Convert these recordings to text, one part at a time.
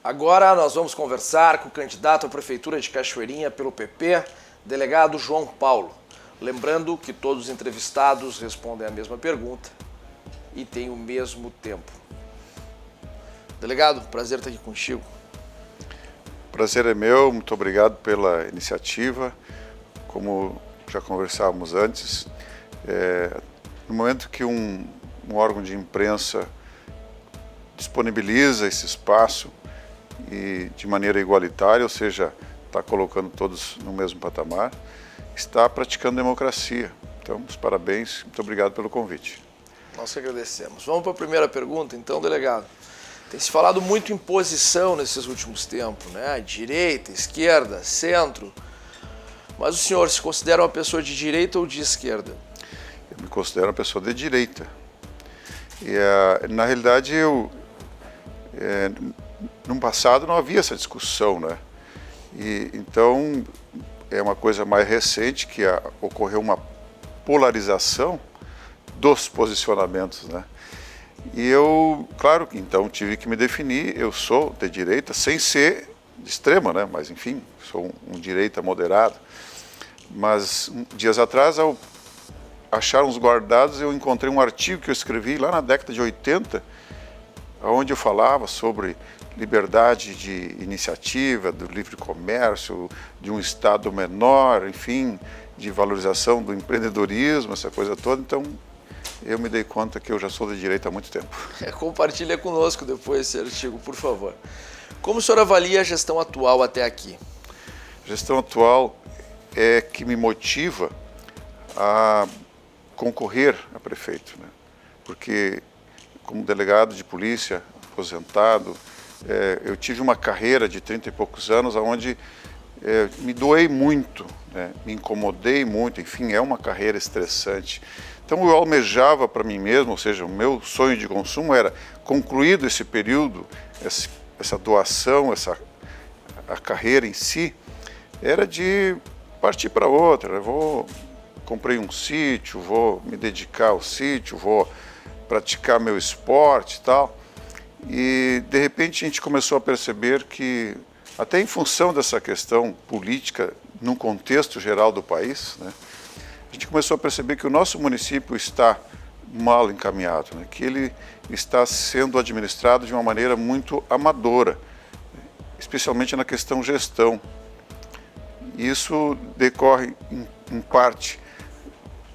Agora nós vamos conversar com o candidato à Prefeitura de Cachoeirinha pelo PP, delegado João Paulo. Lembrando que todos os entrevistados respondem a mesma pergunta e têm o mesmo tempo. Delegado, prazer estar aqui contigo. Prazer é meu, muito obrigado pela iniciativa. Como já conversávamos antes, no momento que um órgão de imprensa disponibiliza esse espaço e de maneira igualitária, ou seja, está colocando todos no mesmo patamar, está praticando democracia. Então, os parabéns, muito obrigado pelo convite. Nós que agradecemos. Vamos para a primeira pergunta, então, delegado. Tem se falado muito em posição nesses últimos tempos, né? Direita, esquerda, centro. Mas o senhor se considera uma pessoa de direita ou de esquerda? Eu me considero uma pessoa de direita. E, na realidade, no passado não havia essa discussão, né? E, então, é uma coisa mais recente que ocorreu uma polarização dos posicionamentos, né? E eu, claro, então tive que me definir. Eu sou de direita, sem ser de extrema, né? Mas enfim, sou um direita moderado. Mas dias atrás, ao achar uns guardados, eu encontrei um artigo que eu escrevi lá na década de 80, onde eu falava sobre liberdade de iniciativa, do livre comércio, de um Estado menor, enfim, de valorização do empreendedorismo, essa coisa toda. Então, eu me dei conta que eu já sou de direita há muito tempo. Compartilha conosco depois esse artigo, por favor. Como o senhor avalia a gestão atual até aqui? A gestão atual é que me motiva a concorrer a prefeito, né? Porque, como delegado de polícia, aposentado, eu tive uma carreira de 30 e poucos anos, onde me doei muito, né? Me incomodei muito, enfim, é uma carreira estressante. Então eu almejava para mim mesmo, ou seja, o meu sonho de consumo era, concluído esse período, essa doação, a carreira em si, era de partir para outra. Comprei um sítio, vou me dedicar ao sítio, vou praticar meu esporte e tal. E de repente a gente começou a perceber que, até em função dessa questão política, num contexto geral do país, né, a gente começou a perceber que o nosso município está mal encaminhado, né, que ele está sendo administrado de uma maneira muito amadora, especialmente na questão gestão. Isso decorre, em parte,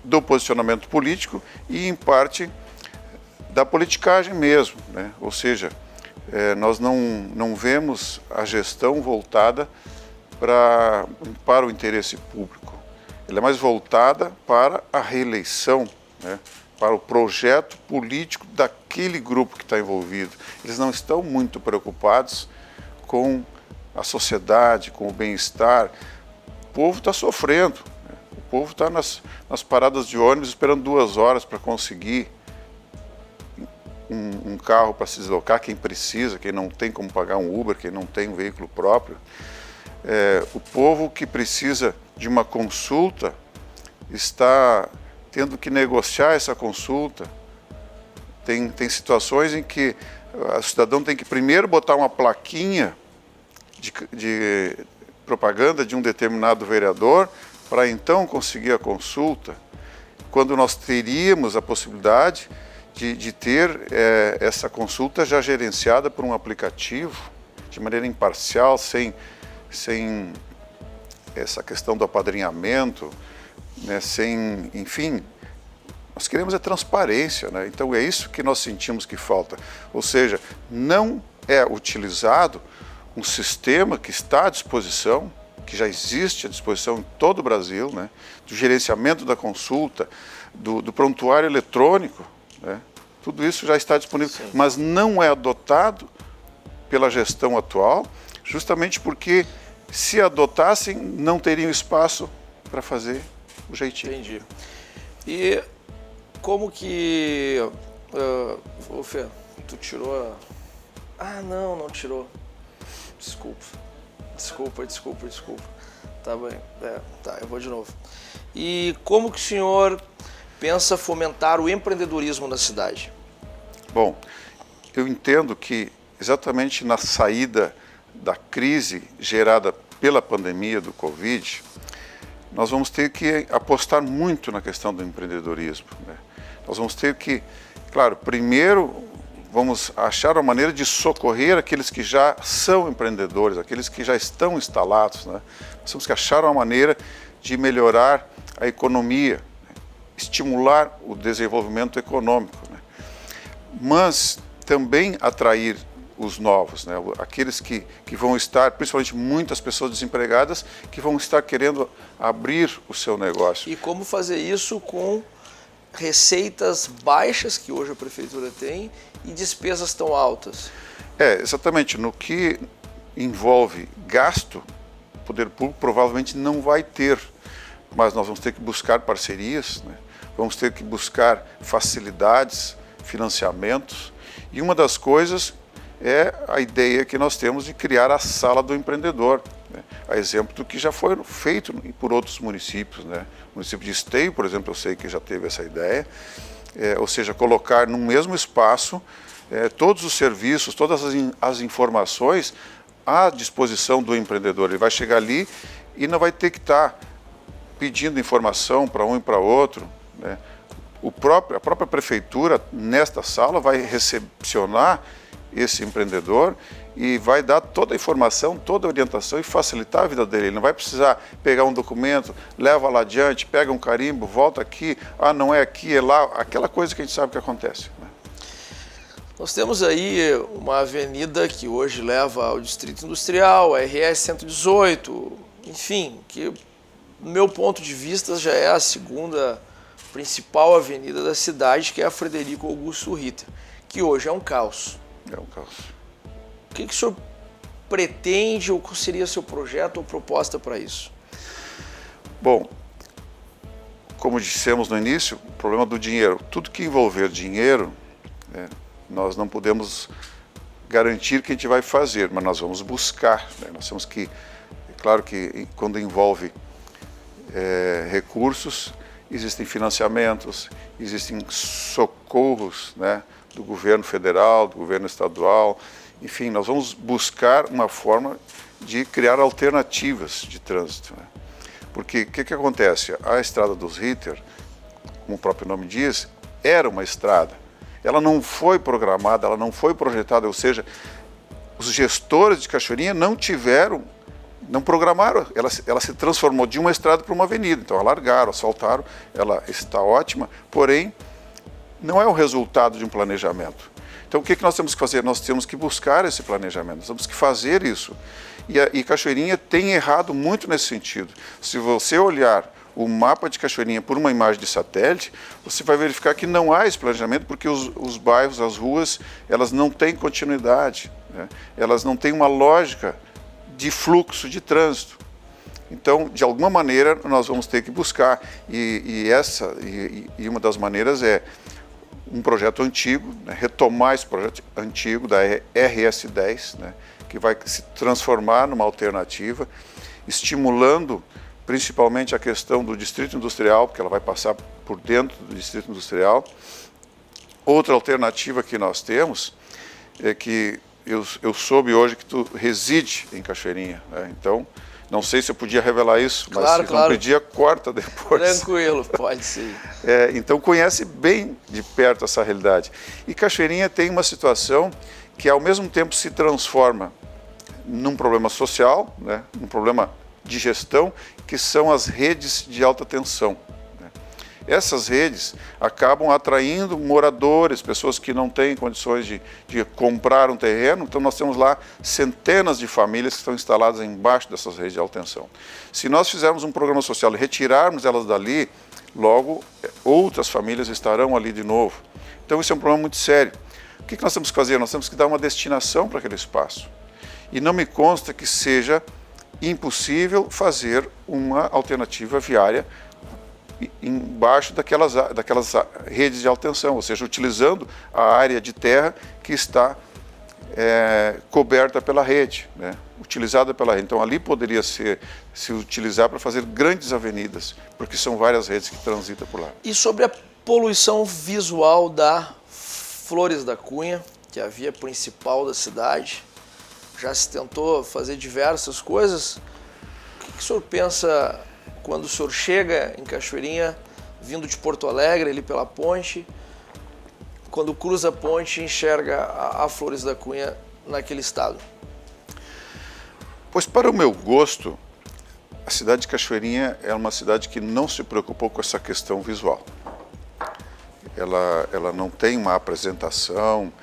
do posicionamento político e, em parte, da politicagem mesmo, né? Ou seja, nós não vemos a gestão voltada para o interesse público. Ela é mais voltada para a reeleição, né? Para o projeto político daquele grupo que está envolvido. Eles não estão muito preocupados com a sociedade, com o bem-estar. O povo está sofrendo, né? O povo está nas paradas de ônibus esperando 2 horas para conseguir um carro para se deslocar, quem precisa, quem não tem como pagar um Uber, quem não tem um veículo próprio. O povo que precisa de uma consulta está tendo que negociar essa consulta. Tem situações em que o cidadão tem que primeiro botar uma plaquinha de propaganda de um determinado vereador para então conseguir a consulta, quando nós teríamos a possibilidade de ter essa consulta já gerenciada por um aplicativo, de maneira imparcial, sem essa questão do apadrinhamento, né, enfim, nós queremos transparência, né? Então é isso que nós sentimos que falta. Ou seja, não é utilizado um sistema que está à disposição, que já existe à disposição em todo o Brasil, né, do gerenciamento da consulta, do prontuário eletrônico, né? Tudo isso já está disponível, sim, mas não é adotado pela gestão atual, justamente porque, se adotassem, não teriam espaço para fazer o jeitinho. Entendi. E como que... Ô Fê, tu tirou... Não tirou. Desculpa. Tá bem. Eu vou de novo. E como que o senhor pensa fomentar o empreendedorismo na cidade? Bom, eu entendo que exatamente na saída da crise gerada pela pandemia do Covid, nós vamos ter que apostar muito na questão do empreendedorismo, né? Nós vamos ter que, claro, primeiro vamos achar uma maneira de socorrer aqueles que já são empreendedores, aqueles que já estão instalados, né? Nós temos que achar uma maneira de melhorar a economia, né? Estimular o desenvolvimento econômico, né? Mas também atrair os novos, né? Aqueles que vão estar, principalmente muitas pessoas desempregadas, que vão estar querendo abrir o seu negócio. E como fazer isso com receitas baixas, que hoje a prefeitura tem, e despesas tão altas? Exatamente. No que envolve gasto, o poder público provavelmente não vai ter, mas nós vamos ter que buscar parcerias, né? Vamos ter que buscar facilidades, financiamentos, e uma das coisas é a ideia que nós temos de criar a Sala do Empreendedor, né? A exemplo do que já foi feito por outros municípios, né? O município de Esteio, por exemplo, eu sei que já teve essa ideia, ou seja, colocar no mesmo espaço todos os serviços, todas as informações à disposição do empreendedor. Ele vai chegar ali e não vai ter que estar pedindo informação para um e para outro, né? A própria prefeitura, nesta sala, vai recepcionar esse empreendedor e vai dar toda a informação, toda a orientação e facilitar a vida dele. Ele não vai precisar pegar um documento, leva lá adiante, pega um carimbo, volta aqui, não é aqui, é lá, aquela coisa que a gente sabe que acontece, né? Nós temos aí uma avenida que hoje leva ao Distrito Industrial, a RS 118, enfim, que do meu ponto de vista já é a segunda principal avenida da cidade, que é a Frederico Augusto Ritter, que hoje é um caos. É um caos. O que o senhor pretende, ou qual seria seu projeto ou proposta para isso? Bom, como dissemos no início, o problema do dinheiro. Tudo que envolver dinheiro, né, nós não podemos garantir que a gente vai fazer, mas nós vamos buscar, né? Nós temos que, é claro que quando envolve recursos, existem financiamentos, existem socorros, né, do governo federal, do governo estadual, enfim, nós vamos buscar uma forma de criar alternativas de trânsito, né? Porque o que acontece? A estrada dos Ritter, como o próprio nome diz, era uma estrada. Ela não foi programada, ela não foi projetada, ou seja, os gestores de Cachoeirinha não programaram, ela se transformou de uma estrada para uma avenida, então alargaram, asfaltaram, ela está ótima, porém não é o resultado de um planejamento. Então o que nós temos que fazer? Nós temos que buscar esse planejamento, nós temos que fazer isso. E Cachoeirinha tem errado muito nesse sentido. Se você olhar o mapa de Cachoeirinha por uma imagem de satélite, você vai verificar que não há esse planejamento, porque os bairros, as ruas, elas não têm continuidade, né? Elas não têm uma lógica de fluxo de trânsito. Então, de alguma maneira, nós vamos ter que buscar, e uma das maneiras é um projeto antigo, né, retomar esse projeto antigo da RS 10, né, que vai se transformar numa alternativa, estimulando principalmente a questão do Distrito Industrial, porque ela vai passar por dentro do Distrito Industrial. Outra alternativa que nós temos é que eu soube hoje que tu reside em Cachoeirinha, né? Então, não sei se eu podia revelar isso, mas claro, se não pedia, corta depois. Tranquilo, pode ser. Então, conhece bem de perto essa realidade. E Cachoeirinha tem uma situação que, ao mesmo tempo, se transforma num problema social, né? Num problema de gestão, que são as redes de alta tensão. Essas redes acabam atraindo moradores, pessoas que não têm condições de comprar um terreno. Então nós temos lá centenas de famílias que estão instaladas embaixo dessas redes de alta tensão. Se nós fizermos um programa social e retirarmos elas dali, logo outras famílias estarão ali de novo. Então isso é um problema muito sério. O que nós temos que fazer? Nós temos que dar uma destinação para aquele espaço. E não me consta que seja impossível fazer uma alternativa viária embaixo daquelas redes de alta tensão, ou seja, utilizando a área de terra que está coberta pela rede, né? Utilizada pela rede. Então ali poderia se utilizar para fazer grandes avenidas, porque são várias redes que transitam por lá. E sobre a poluição visual da Flores da Cunha, que é a via principal da cidade. Já se tentou fazer diversas coisas. O que o senhor pensa quando o senhor chega em Cachoeirinha, vindo de Porto Alegre, ali pela ponte, quando cruza a ponte e enxerga a Flores da Cunha naquele estado? Pois, para o meu gosto, a cidade de Cachoeirinha é uma cidade que não se preocupou com essa questão visual. Ela não tem uma apresentação,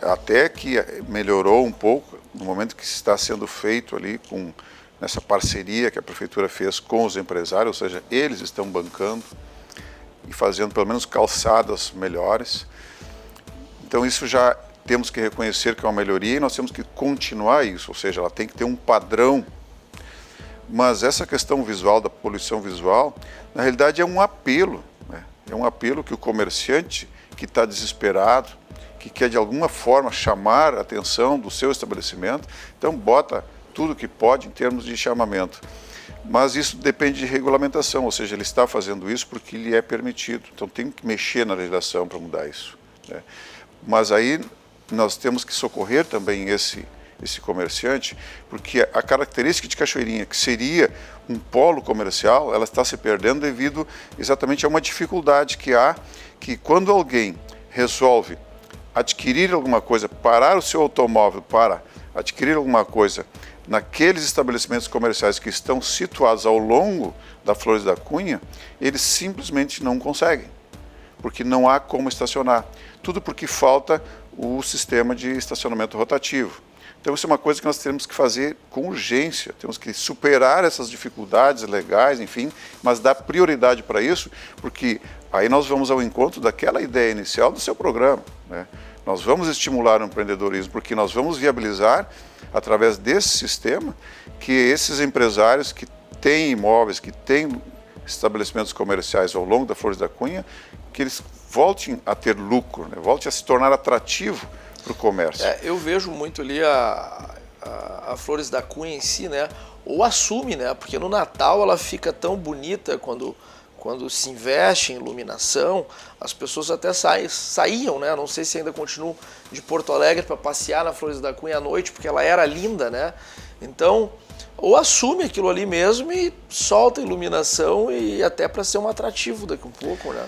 até que melhorou um pouco no momento que está sendo feito ali nessa parceria que a prefeitura fez com os empresários, ou seja, eles estão bancando e fazendo pelo menos calçadas melhores. Então isso já temos que reconhecer que é uma melhoria e nós temos que continuar isso, ou seja, ela tem que ter um padrão. Mas essa questão visual, da poluição visual, na realidade é um apelo, né? É um apelo que o comerciante que está desesperado, que quer de alguma forma chamar a atenção do seu estabelecimento, então bota tudo que pode em termos de chamamento. Mas isso depende de regulamentação, ou seja, ele está fazendo isso porque lhe é permitido, então tem que mexer na legislação para mudar isso, né? Mas aí nós temos que socorrer também esse comerciante, porque a característica de Cachoeirinha, que seria um polo comercial, ela está se perdendo devido exatamente a uma dificuldade que há, que quando alguém resolve adquirir alguma coisa, parar o seu automóvel para adquirir alguma coisa naqueles estabelecimentos comerciais que estão situados ao longo da Flores da Cunha, eles simplesmente não conseguem, porque não há como estacionar. Tudo porque falta o sistema de estacionamento rotativo. Então isso é uma coisa que nós temos que fazer com urgência, temos que superar essas dificuldades legais, enfim, mas dar prioridade para isso, porque aí nós vamos ao encontro daquela ideia inicial do seu programa, né? Nós vamos estimular o empreendedorismo, porque nós vamos viabilizar, através desse sistema, que esses empresários que têm imóveis, que têm estabelecimentos comerciais ao longo da Flores da Cunha, que eles voltem a ter lucro, né? Voltem a se tornar atrativo para o comércio. Eu vejo muito ali a Flores da Cunha em si, né? Ou assume, né? Porque no Natal ela fica tão bonita quando se investe em iluminação, as pessoas até saíam, né? Não sei se ainda continuam de Porto Alegre para passear na Flores da Cunha à noite, porque ela era linda, né? Então, ou assume aquilo ali mesmo e solta a iluminação e até para ser um atrativo daqui um pouco, né?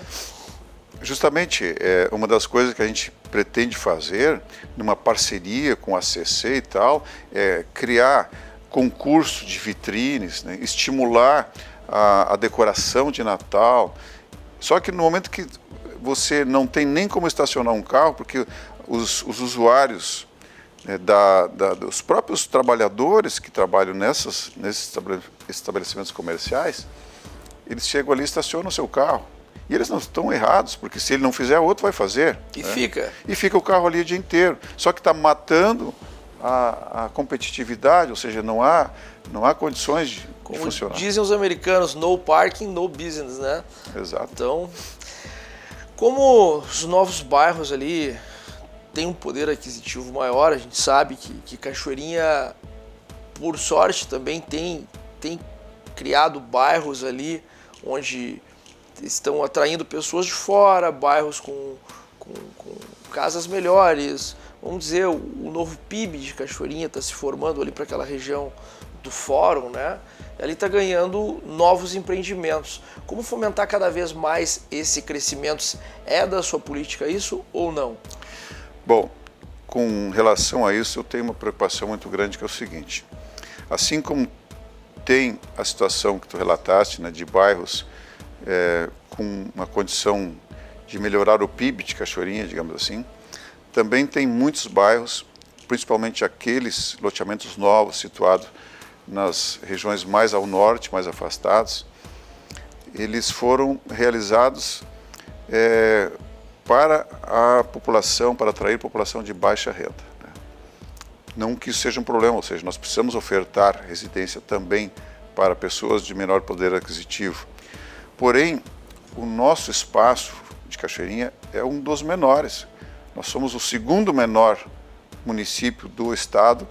Justamente, uma das coisas que a gente pretende fazer, numa parceria com a CC e tal, é criar concurso de vitrines, né? Estimular a decoração de Natal. Só que no momento que você não tem nem como estacionar um carro, porque os usuários, né, dos próprios trabalhadores que trabalham nesses estabelecimentos comerciais, eles chegam ali e estacionam o seu carro. E eles não estão errados, porque se ele não fizer, outro vai fazer. E né? fica. E fica o carro ali o dia inteiro. Só que está matando a competitividade, ou seja, não há condições de funcionar. Como dizem os americanos, no parking, no business, né? Exato. Então, como os novos bairros ali têm um poder aquisitivo maior, a gente sabe que Cachoeirinha, por sorte, também tem criado bairros ali onde estão atraindo pessoas de fora, bairros com casas melhores. Vamos dizer, o novo PIB de Cachoeirinha está se formando ali para aquela região do Fórum, né? Ali está ganhando novos empreendimentos. Como fomentar cada vez mais esse crescimento? É da sua política isso ou não? Bom, com relação a isso, eu tenho uma preocupação muito grande, que é o seguinte. Assim como tem a situação que tu relataste, né, de bairros com uma condição de melhorar o PIB de Cachoeirinha, digamos assim, também tem muitos bairros, principalmente aqueles loteamentos novos situados nas regiões mais ao norte, mais afastados, eles foram realizados para a população, para atrair população de baixa renda, né? Não que isso seja um problema, ou seja, nós precisamos ofertar residência também para pessoas de menor poder aquisitivo. Porém, o nosso espaço de Cachoeirinha é um dos menores. Nós somos o segundo menor município do estado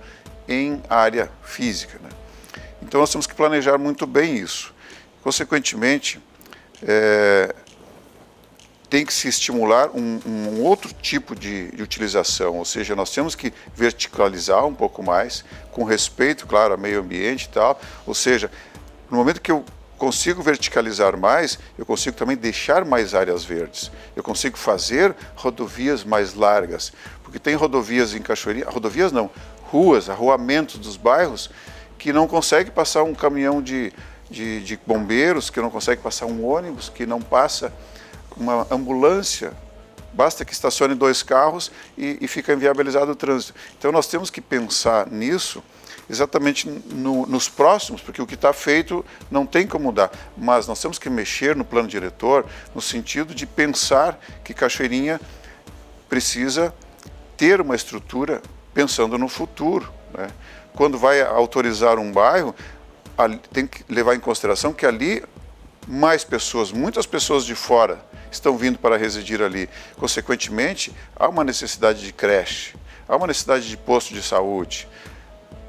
em área física, né? Então nós temos que planejar muito bem isso. Consequentemente, tem que se estimular um outro tipo de utilização, ou seja, nós temos que verticalizar um pouco mais, com respeito, claro, ao meio ambiente e tal, ou seja, no momento que eu consigo verticalizar mais, eu consigo também deixar mais áreas verdes, eu consigo fazer rodovias mais largas, porque tem rodovias em Cachoeirinha, rodovias não, ruas, arruamentos dos bairros, que não consegue passar um caminhão de bombeiros, que não consegue passar um ônibus, que não passa uma ambulância, basta que estacione 2 carros e fica inviabilizado o trânsito. Então nós temos que pensar nisso exatamente nos próximos, porque o que está feito não tem como mudar, mas nós temos que mexer no plano diretor no sentido de pensar que Cachoeirinha precisa ter uma estrutura pensando no futuro, né? Quando vai autorizar um bairro, tem que levar em consideração que ali mais pessoas, muitas pessoas de fora estão vindo para residir ali. Consequentemente, há uma necessidade de creche, há uma necessidade de posto de saúde,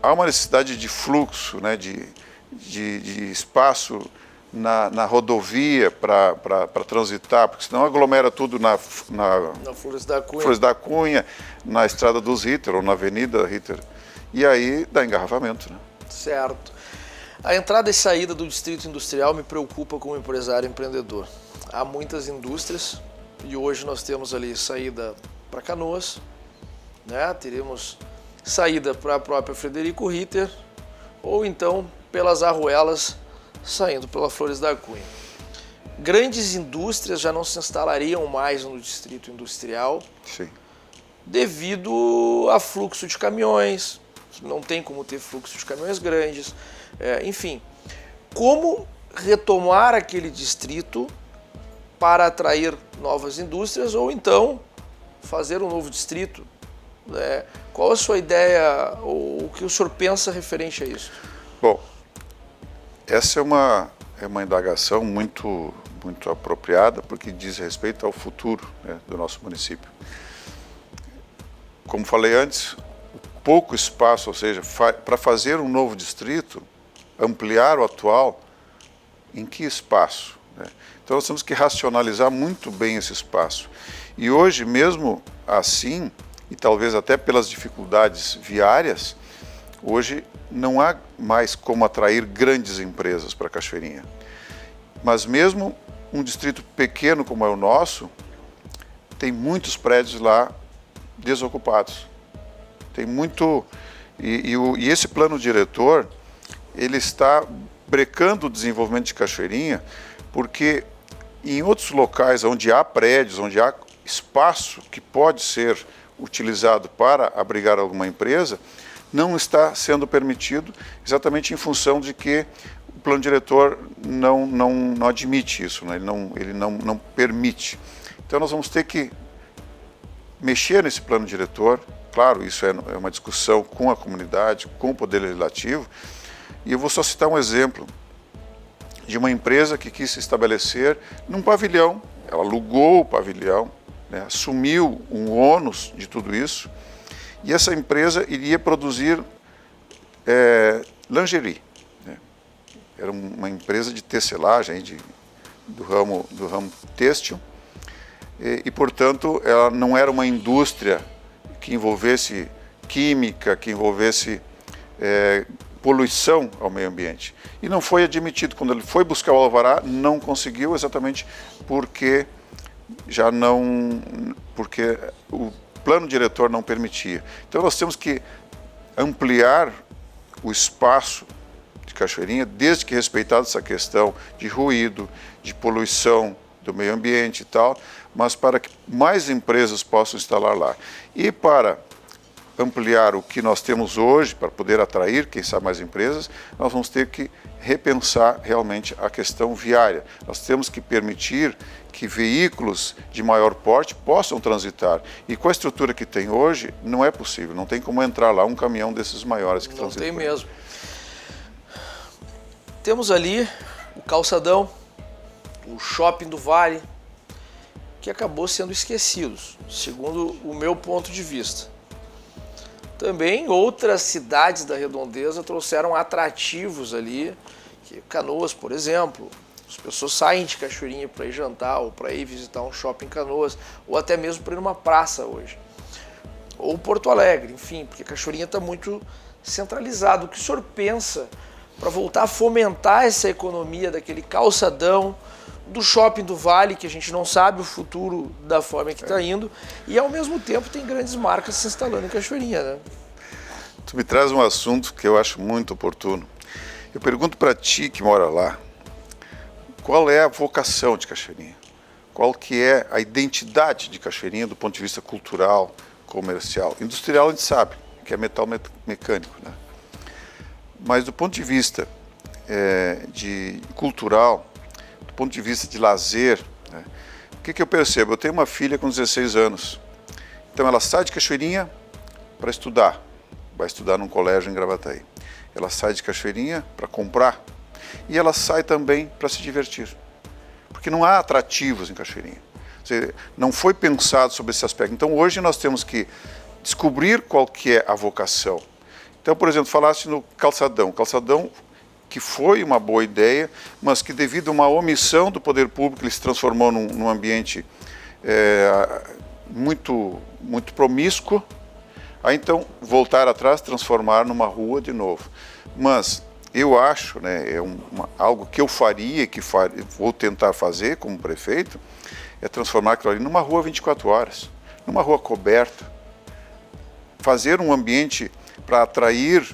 há uma necessidade de fluxo, né, de espaço na rodovia para transitar, porque senão aglomera tudo na Flores da Cunha, na Estrada dos Ritter ou na Avenida Ritter. E aí dá engarrafamento, né? Certo. A entrada e saída do distrito industrial me preocupa como empresário e empreendedor. Há muitas indústrias e hoje nós temos ali saída para Canoas, né? Teremos saída para a própria Frederico Ritter ou então pelas Arruelas saindo pela Flores da Cunha. Grandes indústrias já não se instalariam mais no distrito industrial. Sim. Devido a fluxo de caminhões, não tem como ter fluxo de caminhões grandes, enfim. Como retomar aquele distrito para atrair novas indústrias ou então fazer um novo distrito? Qual a sua ideia ou o que o senhor pensa referente a isso? Bom, essa é uma indagação muito apropriada porque diz respeito ao futuro, né, do nosso município. Como falei antes, pouco espaço, ou seja, para fazer um novo distrito, ampliar o atual, em que espaço, né? Então nós temos que racionalizar muito bem esse espaço. E hoje, mesmo assim, e talvez até pelas dificuldades viárias, hoje não há mais como atrair grandes empresas para Cachoeirinha. Mas mesmo um distrito pequeno como é o nosso, tem muitos prédios lá desocupados. Tem muito... E esse plano diretor, ele está brecando o desenvolvimento de Cachoeirinha, porque em outros locais onde há prédios, onde há espaço que pode ser utilizado para abrigar alguma empresa, não está sendo permitido, exatamente em função de que o plano diretor não admite isso, né? Ele não permite. Então nós vamos ter que mexer nesse plano diretor. Claro, isso é uma discussão com a comunidade, com o Poder Legislativo, e eu vou só citar um exemplo de uma empresa que quis se estabelecer num pavilhão. Ela alugou o pavilhão, né, assumiu um ônus de tudo isso, e essa empresa iria produzir lingerie, né? Era uma empresa de tecelagem do ramo têxtil, e, portanto, ela não era uma indústria que envolvesse química, que envolvesse poluição ao meio ambiente. E não foi admitido. Quando ele foi buscar o alvará, não conseguiu, exatamente porque porque o plano diretor não permitia. Então nós temos que ampliar o espaço de Cachoeirinha, desde que respeitado essa questão de ruído, de poluição do meio ambiente e tal, mas para que mais empresas possam instalar lá. E para ampliar o que nós temos hoje, para poder atrair, quem sabe, mais empresas, nós vamos ter que repensar realmente a questão viária. Nós temos que permitir que veículos de maior porte possam transitar. E com a estrutura que tem hoje, não é possível, não tem como entrar lá um caminhão desses maiores que transitam. Não tem mesmo. Temos ali o calçadão, o shopping do Vale, que acabou sendo esquecido, segundo o meu ponto de vista. Também outras cidades da Redondeza trouxeram atrativos ali, Canoas, por exemplo, As pessoas saem de Cachoeirinha para ir jantar, ou para ir visitar um shopping em Canoas, ou até mesmo para ir numa praça hoje. Ou Porto Alegre, enfim, porque Cachoeirinha está muito centralizado. O que o senhor pensa para voltar a fomentar essa economia daquele calçadão, do shopping do Vale, que a gente não sabe o futuro da forma que está indo, e ao mesmo tempo tem grandes marcas se instalando em Cachoeirinha, né? Tu me traz um assunto que eu acho muito oportuno. Eu pergunto para ti que mora lá, qual é a vocação de Cachoeirinha? Qual que é a identidade de Cachoeirinha do ponto de vista cultural, comercial? Industrial a gente sabe, que é metal mecânico, né? Mas do ponto de vista de cultural, do ponto de vista de lazer, né? O que eu percebo? Eu tenho uma filha com 16 anos, então ela sai de Cachoeirinha para estudar, vai estudar num colégio em Gravataí. Ela sai de Cachoeirinha para comprar e ela sai também para se divertir, porque não há atrativos em Cachoeirinha. Ou seja, não foi pensado sobre esse aspecto. Então hoje nós temos que descobrir qual que é a vocação. Então, por exemplo, falaste no calçadão. Calçadão que foi uma boa ideia, mas que devido a uma omissão do poder público, ele se transformou num ambiente muito promíscuo. Aí então voltar atrás, transformar numa rua de novo. Mas eu acho, né, algo que eu faria, vou tentar fazer como prefeito, é transformar aquilo ali numa rua 24 horas, numa rua coberta. Fazer um ambiente para atrair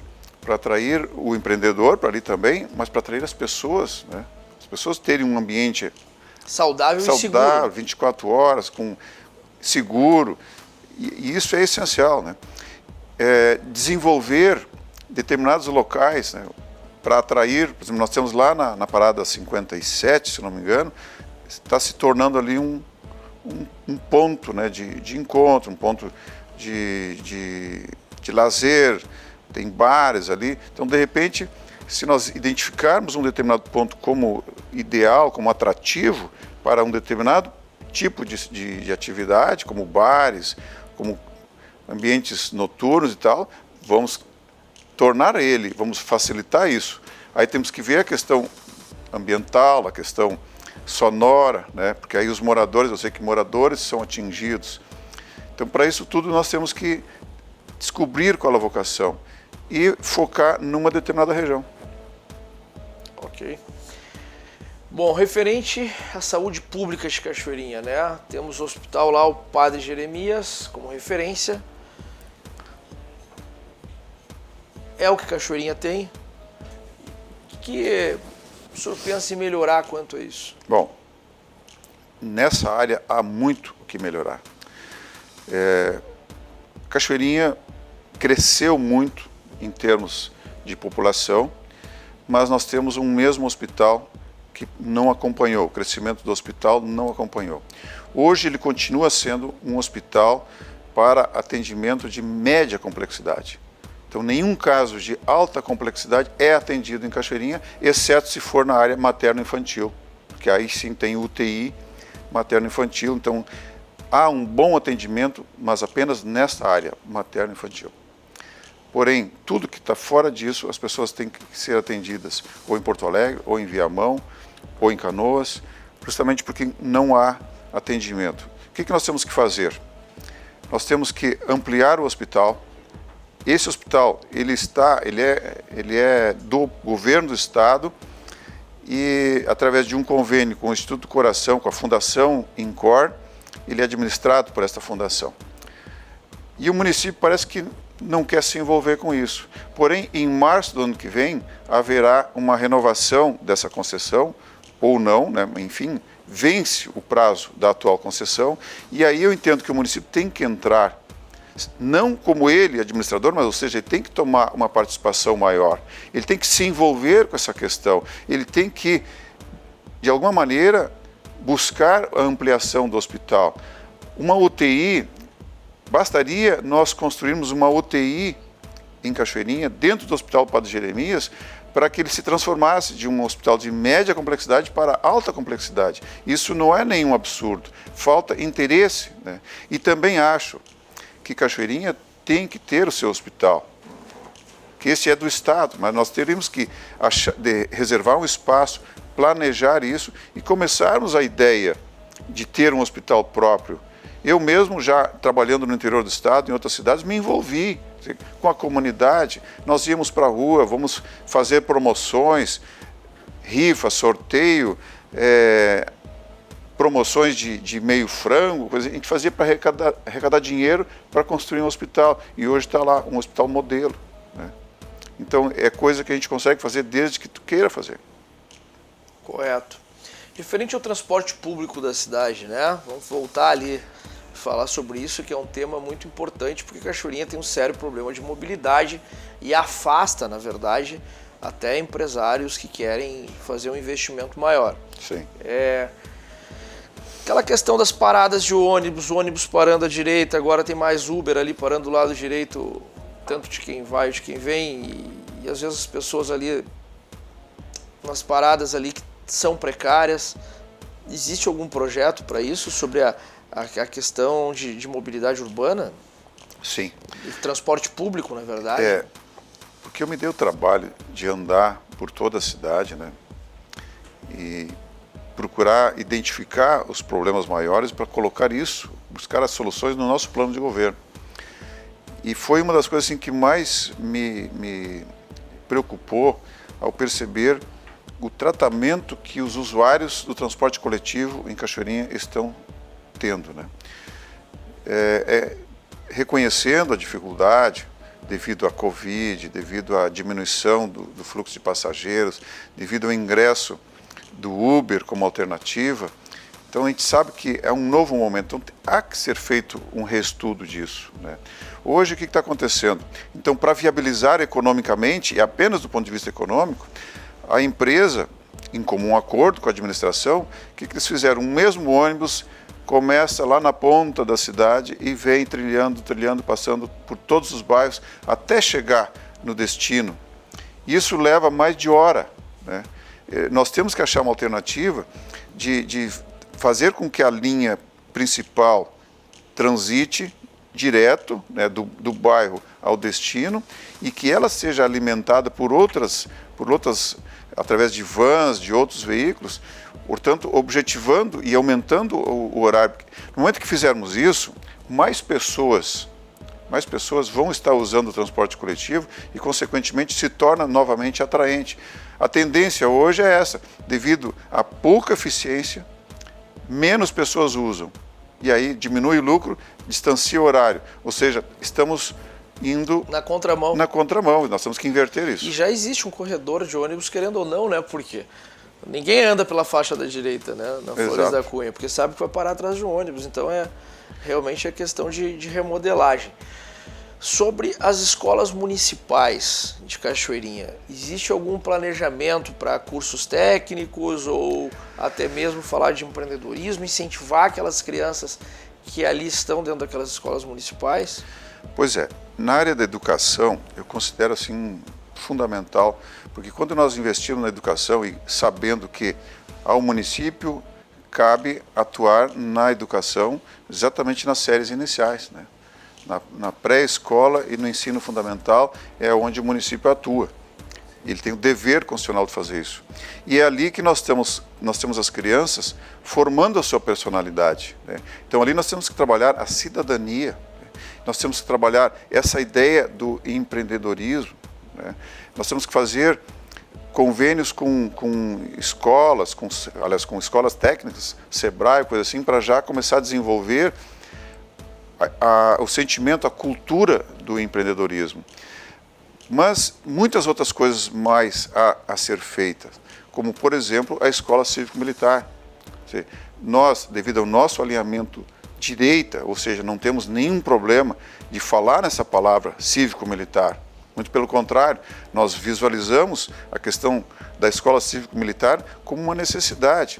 o empreendedor para ali também, mas para atrair as pessoas, né? As pessoas terem um ambiente saudável e seguro. 24 horas, com seguro, e isso é essencial, né? Desenvolver determinados locais, né, para atrair, por exemplo, nós temos lá na parada 57, se não me engano, está se tornando ali um ponto, né, de encontro, um ponto de lazer, tem bares ali. Então, de repente, se nós identificarmos um determinado ponto como ideal, como atrativo para um determinado tipo de atividade, como bares, como ambientes noturnos e tal, vamos tornar vamos facilitar isso. Aí temos que ver a questão ambiental, a questão sonora, né? Porque aí os moradores, eu sei que moradores são atingidos. Então, para isso tudo, nós temos que descobrir qual é a vocação e focar numa determinada região. Ok. Bom, referente à saúde pública de Cachoeirinha, né? Temos o hospital lá, o Padre Jeremias, como referência. É o que Cachoeirinha tem. O que o senhor pensa em melhorar quanto a isso? Bom, nessa área há muito o que melhorar. Cachoeirinha cresceu muito em termos de população, mas nós temos um mesmo hospital que não acompanhou, o crescimento do hospital não acompanhou. Hoje ele continua sendo um hospital para atendimento de média complexidade. Então, nenhum caso de alta complexidade é atendido em Cachoeirinha, exceto se for na área materno-infantil, que aí sim tem UTI materno-infantil. Então, há um bom atendimento, mas apenas nessa área materno-infantil. Porém, tudo que está fora disso, as pessoas têm que ser atendidas ou em Porto Alegre, ou em Viamão, ou em Canoas, justamente porque não há atendimento. O que nós temos que fazer? Nós temos que ampliar o hospital. Esse hospital, ele é do governo do estado e através de um convênio com o Instituto do Coração, com a Fundação INCOR, ele é administrado por esta fundação. E o município parece que não quer se envolver com isso. Porém, em março do ano que vem, haverá uma renovação dessa concessão, ou não, né? Enfim, vence o prazo da atual concessão, e aí eu entendo que o município tem que entrar, não como ele, administrador, mas, ou seja, ele tem que tomar uma participação maior, ele tem que se envolver com essa questão, ele tem que, de alguma maneira, buscar a ampliação do hospital. Uma UTI, bastaria nós construirmos uma UTI em Cachoeirinha, dentro do Hospital Padre Jeremias, para que ele se transformasse de um hospital de média complexidade para alta complexidade. Isso não é nenhum absurdo, falta interesse, né? E também acho que Cachoeirinha tem que ter o seu hospital, que esse é do Estado, mas nós teríamos que reservar um espaço, planejar isso e começarmos a ideia de ter um hospital próprio. Eu mesmo, já trabalhando no interior do estado, em outras cidades, me envolvi com a comunidade. Nós íamos para a rua, vamos fazer promoções, rifa, sorteio, promoções de meio frango, coisa. A gente fazia para arrecadar dinheiro para construir um hospital. E hoje está lá, um hospital modelo, né? Então, é coisa que a gente consegue fazer desde que tu queira fazer. Correto. Diferente ao transporte público da cidade, né? Vamos voltar ali e falar sobre isso, que é um tema muito importante, porque Cachoeirinha tem um sério problema de mobilidade e afasta, na verdade, até empresários que querem fazer um investimento maior. Sim. Aquela questão das paradas de ônibus, o ônibus parando à direita, agora tem mais Uber ali parando do lado direito, tanto de quem vai de quem vem, e às vezes as pessoas ali nas paradas ali que são precárias. Existe algum projeto para isso, sobre a questão de mobilidade urbana? Sim. De transporte público, na verdade? Porque eu me dei o trabalho de andar por toda a cidade, né? E procurar identificar os problemas maiores para colocar isso, buscar as soluções no nosso plano de governo. E foi uma das coisas assim, que mais me preocupou ao perceber o tratamento que os usuários do transporte coletivo em Cachoeirinha estão tendo, né? Reconhecendo a dificuldade devido à Covid, devido à diminuição do fluxo de passageiros, devido ao ingresso do Uber como alternativa. Então a gente sabe que é um novo momento, então há que ser feito um reestudo disso, né? Hoje o que está acontecendo? Então, para viabilizar economicamente, e apenas do ponto de vista econômico, a empresa, em comum acordo com a administração, o que eles fizeram? Um mesmo ônibus começa lá na ponta da cidade e vem trilhando, passando por todos os bairros até chegar no destino. Isso leva mais de hora, né? Nós temos que achar uma alternativa de fazer com que a linha principal transite direto, né, do bairro ao destino, e que ela seja alimentada por outras, através de vans, de outros veículos, portanto, objetivando e aumentando o horário. No momento que fizermos isso, mais pessoas vão estar usando o transporte coletivo e, consequentemente, se torna novamente atraente. A tendência hoje é essa: devido à pouca eficiência, menos pessoas usam. E aí diminui o lucro, distancia o horário. Ou seja, estamos indo na contramão. Nós temos que inverter isso. E já existe um corredor de ônibus, querendo ou não, né? Porque ninguém anda pela faixa da direita, né? Na Flores da Cunha, porque sabe que vai parar atrás de um ônibus. Então realmente é questão de remodelagem. Sobre as escolas municipais de Cachoeirinha, existe algum planejamento para cursos técnicos ou até mesmo falar de empreendedorismo, incentivar aquelas crianças que ali estão dentro daquelas escolas municipais? Pois é, na área da educação eu considero assim fundamental, porque quando nós investimos na educação e sabendo que ao município cabe atuar na educação exatamente nas séries iniciais, né? Na pré-escola e no ensino fundamental é onde o município atua. Ele tem o dever constitucional de fazer isso. E é ali que nós temos as crianças formando a sua personalidade, né? Então ali nós temos que trabalhar a cidadania, né? Nós temos que trabalhar essa ideia do empreendedorismo, né? Nós temos que fazer convênios com escolas, com escolas técnicas, Sebrae, coisa assim, para já começar a desenvolver o sentimento, a cultura do empreendedorismo. Mas muitas outras coisas mais a ser feitas, como, por exemplo, a escola cívico-militar. Nós, devido ao nosso alinhamento direita, ou seja, não temos nenhum problema de falar nessa palavra cívico-militar. Muito pelo contrário, nós visualizamos a questão da escola cívico-militar como uma necessidade,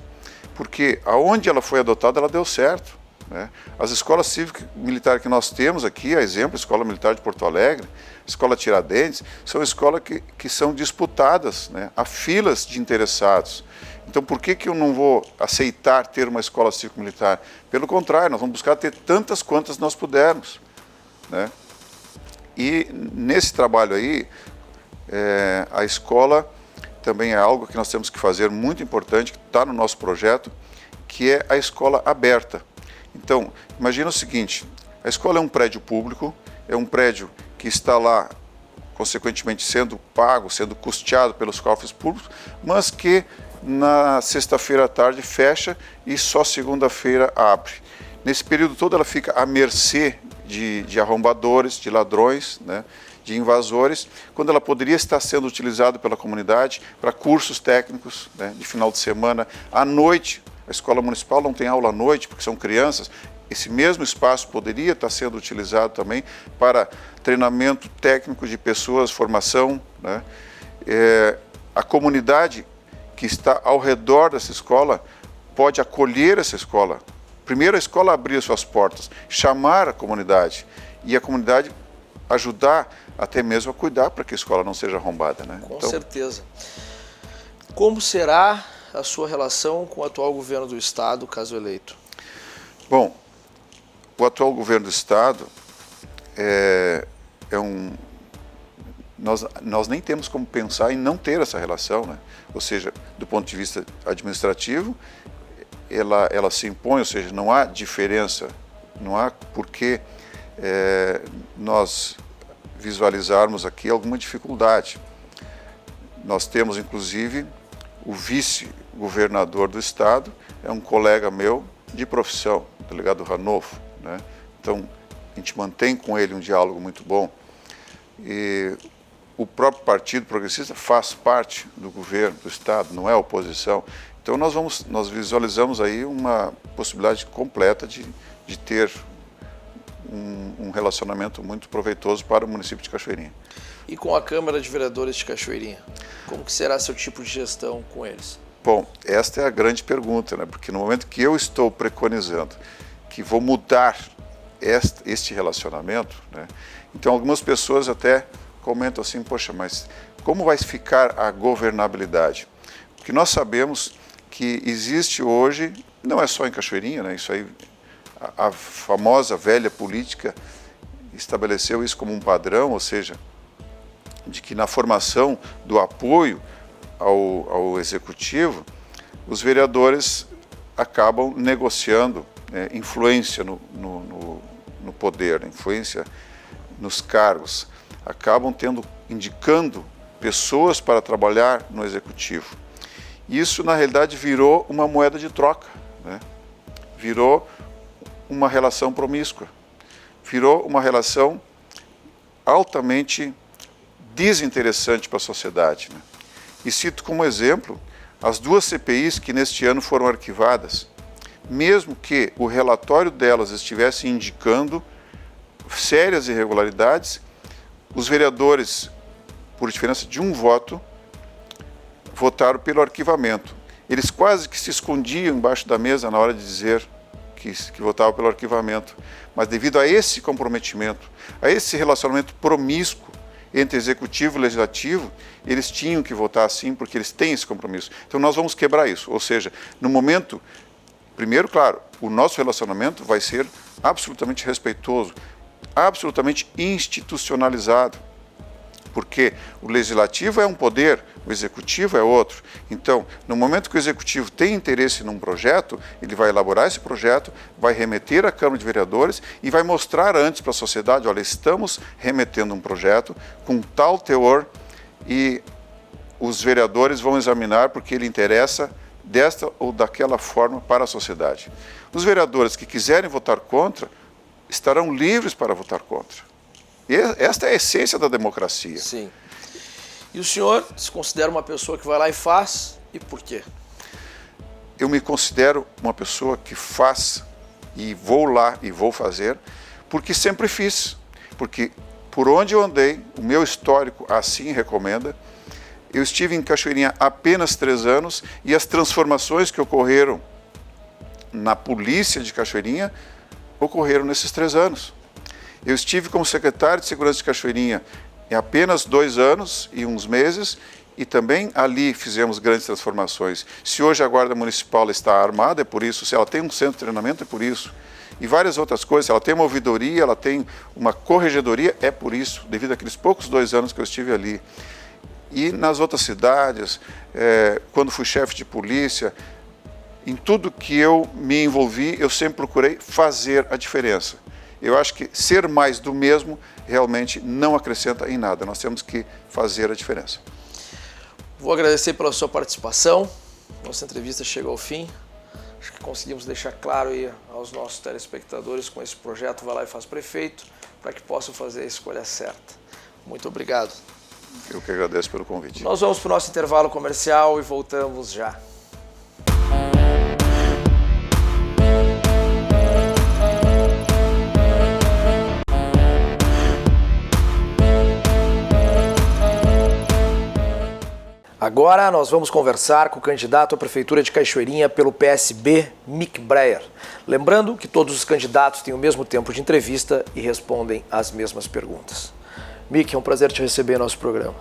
porque aonde ela foi adotada, ela deu certo, né? As escolas cívico-militares que nós temos aqui, a exemplo, a Escola Militar de Porto Alegre, a Escola Tiradentes, são escolas que são disputadas, né? Há filas de interessados. Então, por que eu não vou aceitar ter uma escola cívico-militar? Pelo contrário, nós vamos buscar ter tantas quantas nós pudermos, né? E nesse trabalho aí, a escola também é algo que nós temos que fazer muito importante, que está no nosso projeto, que é a escola aberta. Então, imagina o seguinte, a escola é um prédio público, é um prédio que está lá, consequentemente, sendo pago, sendo custeado pelos cofres públicos, mas que na sexta-feira à tarde fecha e só segunda-feira abre. Nesse período todo ela fica à mercê de arrombadores, de ladrões, né, de invasores, quando ela poderia estar sendo utilizada pela comunidade para cursos técnicos, né, de final de semana, à noite. A escola municipal não tem aula à noite, porque são crianças. Esse mesmo espaço poderia estar sendo utilizado também para treinamento técnico de pessoas, formação, né? A comunidade que está ao redor dessa escola pode acolher essa escola. Primeiro a escola abrir as suas portas, chamar a comunidade e a comunidade ajudar até mesmo a cuidar para que a escola não seja arrombada, né? Com certeza. Como será a sua relação com o atual governo do Estado, caso eleito? Bom, o atual governo do Estado nós nem temos como pensar em não ter essa relação, né? Ou seja, do ponto de vista administrativo, ela se impõe, ou seja, não há diferença, não há por que nós visualizarmos aqui alguma dificuldade. Nós temos, inclusive, o vice-governador do Estado, é um colega meu de profissão, o delegado Ranolfo, né? Então, a gente mantém com ele um diálogo muito bom. E o próprio Partido Progressista faz parte do governo do Estado, não é oposição. Então, nós visualizamos aí uma possibilidade completa de ter um relacionamento muito proveitoso para o município de Cachoeirinha. E com a Câmara de Vereadores de Cachoeirinha? Como que será seu tipo de gestão com eles? Bom, esta é a grande pergunta, né? Porque no momento que eu estou preconizando que vou mudar este relacionamento, né? Então algumas pessoas até comentam assim, poxa, mas como vai ficar a governabilidade? Porque nós sabemos que existe hoje, não é só em Cachoeirinha, né? Isso aí, a famosa velha política estabeleceu isso como um padrão, ou seja, de que na formação do apoio ao executivo, os vereadores acabam negociando influência no poder, influência nos cargos, acabam indicando pessoas para trabalhar no executivo. Isso, na realidade, virou uma moeda de troca, né? Virou uma relação promíscua, virou uma relação altamente desinteressante para a sociedade, né? E cito como exemplo as duas CPIs que neste ano foram arquivadas, mesmo que o relatório delas estivesse indicando sérias irregularidades, os vereadores, por diferença de um voto, votaram pelo arquivamento. Eles quase que se escondiam embaixo da mesa na hora de dizer que votavam pelo arquivamento, mas devido a esse comprometimento, a esse relacionamento promíscuo entre executivo e legislativo, eles tinham que votar assim porque eles têm esse compromisso. Então nós vamos quebrar isso, ou seja, no momento, primeiro, claro, o nosso relacionamento vai ser absolutamente respeitoso, absolutamente institucionalizado, porque o legislativo é um poder, o executivo é outro. Então, no momento que o executivo tem interesse num projeto, ele vai elaborar esse projeto, vai remeter à Câmara de Vereadores e vai mostrar antes para a sociedade, olha, estamos remetendo um projeto com tal teor e os vereadores vão examinar porque ele interessa desta ou daquela forma para a sociedade. Os vereadores que quiserem votar contra estarão livres para votar contra. E esta é a essência da democracia. Sim. E o senhor se considera uma pessoa que vai lá e faz, e por quê? Eu me considero uma pessoa que faz, e vou lá e vou fazer, porque sempre fiz. Porque por onde eu andei, o meu histórico assim recomenda. Eu estive em Cachoeirinha apenas 3 anos, e as transformações que ocorreram na polícia de Cachoeirinha ocorreram nesses 3 anos. Eu estive como secretário de Segurança de Cachoeirinha em apenas 2 anos e uns meses, e também ali fizemos grandes transformações. Se hoje a Guarda Municipal está armada, é por isso. Se ela tem um centro de treinamento, é por isso. E várias outras coisas. Se ela tem uma ouvidoria, ela tem uma corregedoria, é por isso, devido àqueles poucos 2 anos que eu estive ali. E nas outras cidades, quando fui chefe de polícia, em tudo que eu me envolvi, eu sempre procurei fazer a diferença. Eu acho que ser mais do mesmo realmente não acrescenta em nada. Nós temos que fazer a diferença. Vou agradecer pela sua participação. Nossa entrevista chegou ao fim. Acho que conseguimos deixar claro aí aos nossos telespectadores com esse projeto Vai Lá e Faz Prefeito, para que possam fazer a escolha certa. Muito obrigado. Eu que agradeço pelo convite. Nós vamos para o nosso intervalo comercial e voltamos já. Agora nós vamos conversar com o candidato à Prefeitura de Cachoeirinha pelo PSB, Mick Breyer. Lembrando que todos os candidatos têm o mesmo tempo de entrevista e respondem as mesmas perguntas. Mick, é um prazer te receber em nosso programa.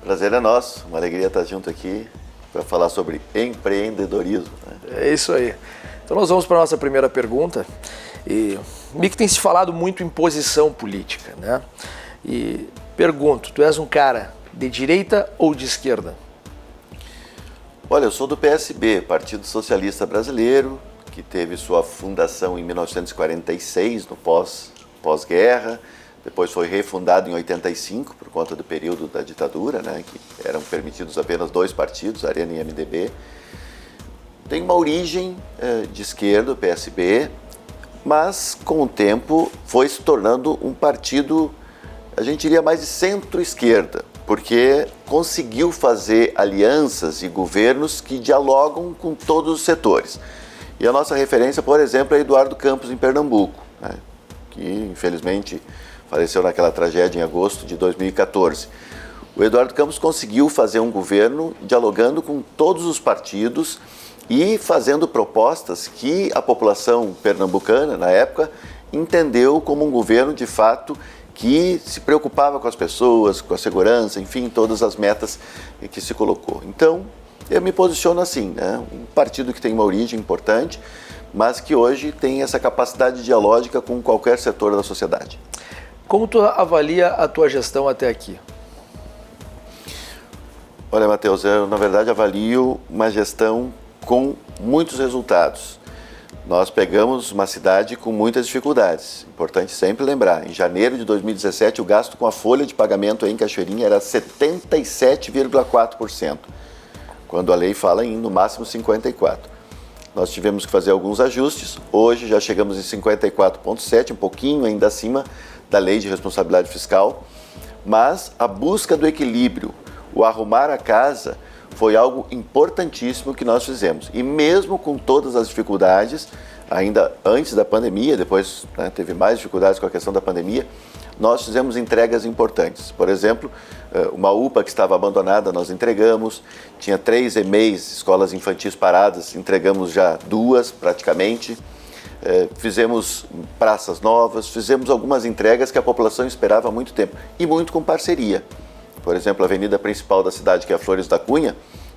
Prazer é nosso, uma alegria estar junto aqui para falar sobre empreendedorismo. É isso aí. Então nós vamos para a nossa primeira pergunta. Mick, tem se falado muito em posição política, né? E pergunto, tu és um cara de direita ou de esquerda? Olha, eu sou do PSB, Partido Socialista Brasileiro, que teve sua fundação em 1946, no pós-guerra. Depois foi refundado em 85, por conta do período da ditadura, né, que eram permitidos apenas 2 partidos, Arena e MDB. Tem uma origem de esquerda, o PSB, mas com o tempo foi se tornando um partido, a gente diria mais de centro-esquerda, porque conseguiu fazer alianças e governos que dialogam com todos os setores. E a nossa referência, por exemplo, é Eduardo Campos, em Pernambuco, né, que infelizmente faleceu naquela tragédia em agosto de 2014. O Eduardo Campos conseguiu fazer um governo dialogando com todos os partidos e fazendo propostas que a população pernambucana, na época, entendeu como um governo, de fato, que se preocupava com as pessoas, com a segurança, enfim, todas as metas que se colocou. Então, eu me posiciono assim, né? Um partido que tem uma origem importante, mas que hoje tem essa capacidade dialógica com qualquer setor da sociedade. Como tu avalia a tua gestão até aqui? Olha, Matheus, eu na verdade avalio uma gestão com muitos resultados. Nós pegamos uma cidade com muitas dificuldades. Importante sempre lembrar, em janeiro de 2017 o gasto com a folha de pagamento em Cachoeirinha era 77,4%, quando a lei fala em no máximo 54%. Nós tivemos que fazer alguns ajustes, hoje já chegamos em 54,7%, um pouquinho ainda acima da lei de responsabilidade fiscal, mas a busca do equilíbrio, o arrumar a casa, foi algo importantíssimo que nós fizemos. E mesmo com todas as dificuldades, ainda antes da pandemia, depois teve mais dificuldades com a questão da pandemia, nós fizemos entregas importantes. Por exemplo, uma UPA que estava abandonada, nós entregamos, tinha 3 EMEIs, escolas infantis paradas, entregamos já 2 praticamente, fizemos praças novas, fizemos algumas entregas que a população esperava há muito tempo, e muito com parceria. Por exemplo, a avenida principal da cidade, que é a Flores da Cunha,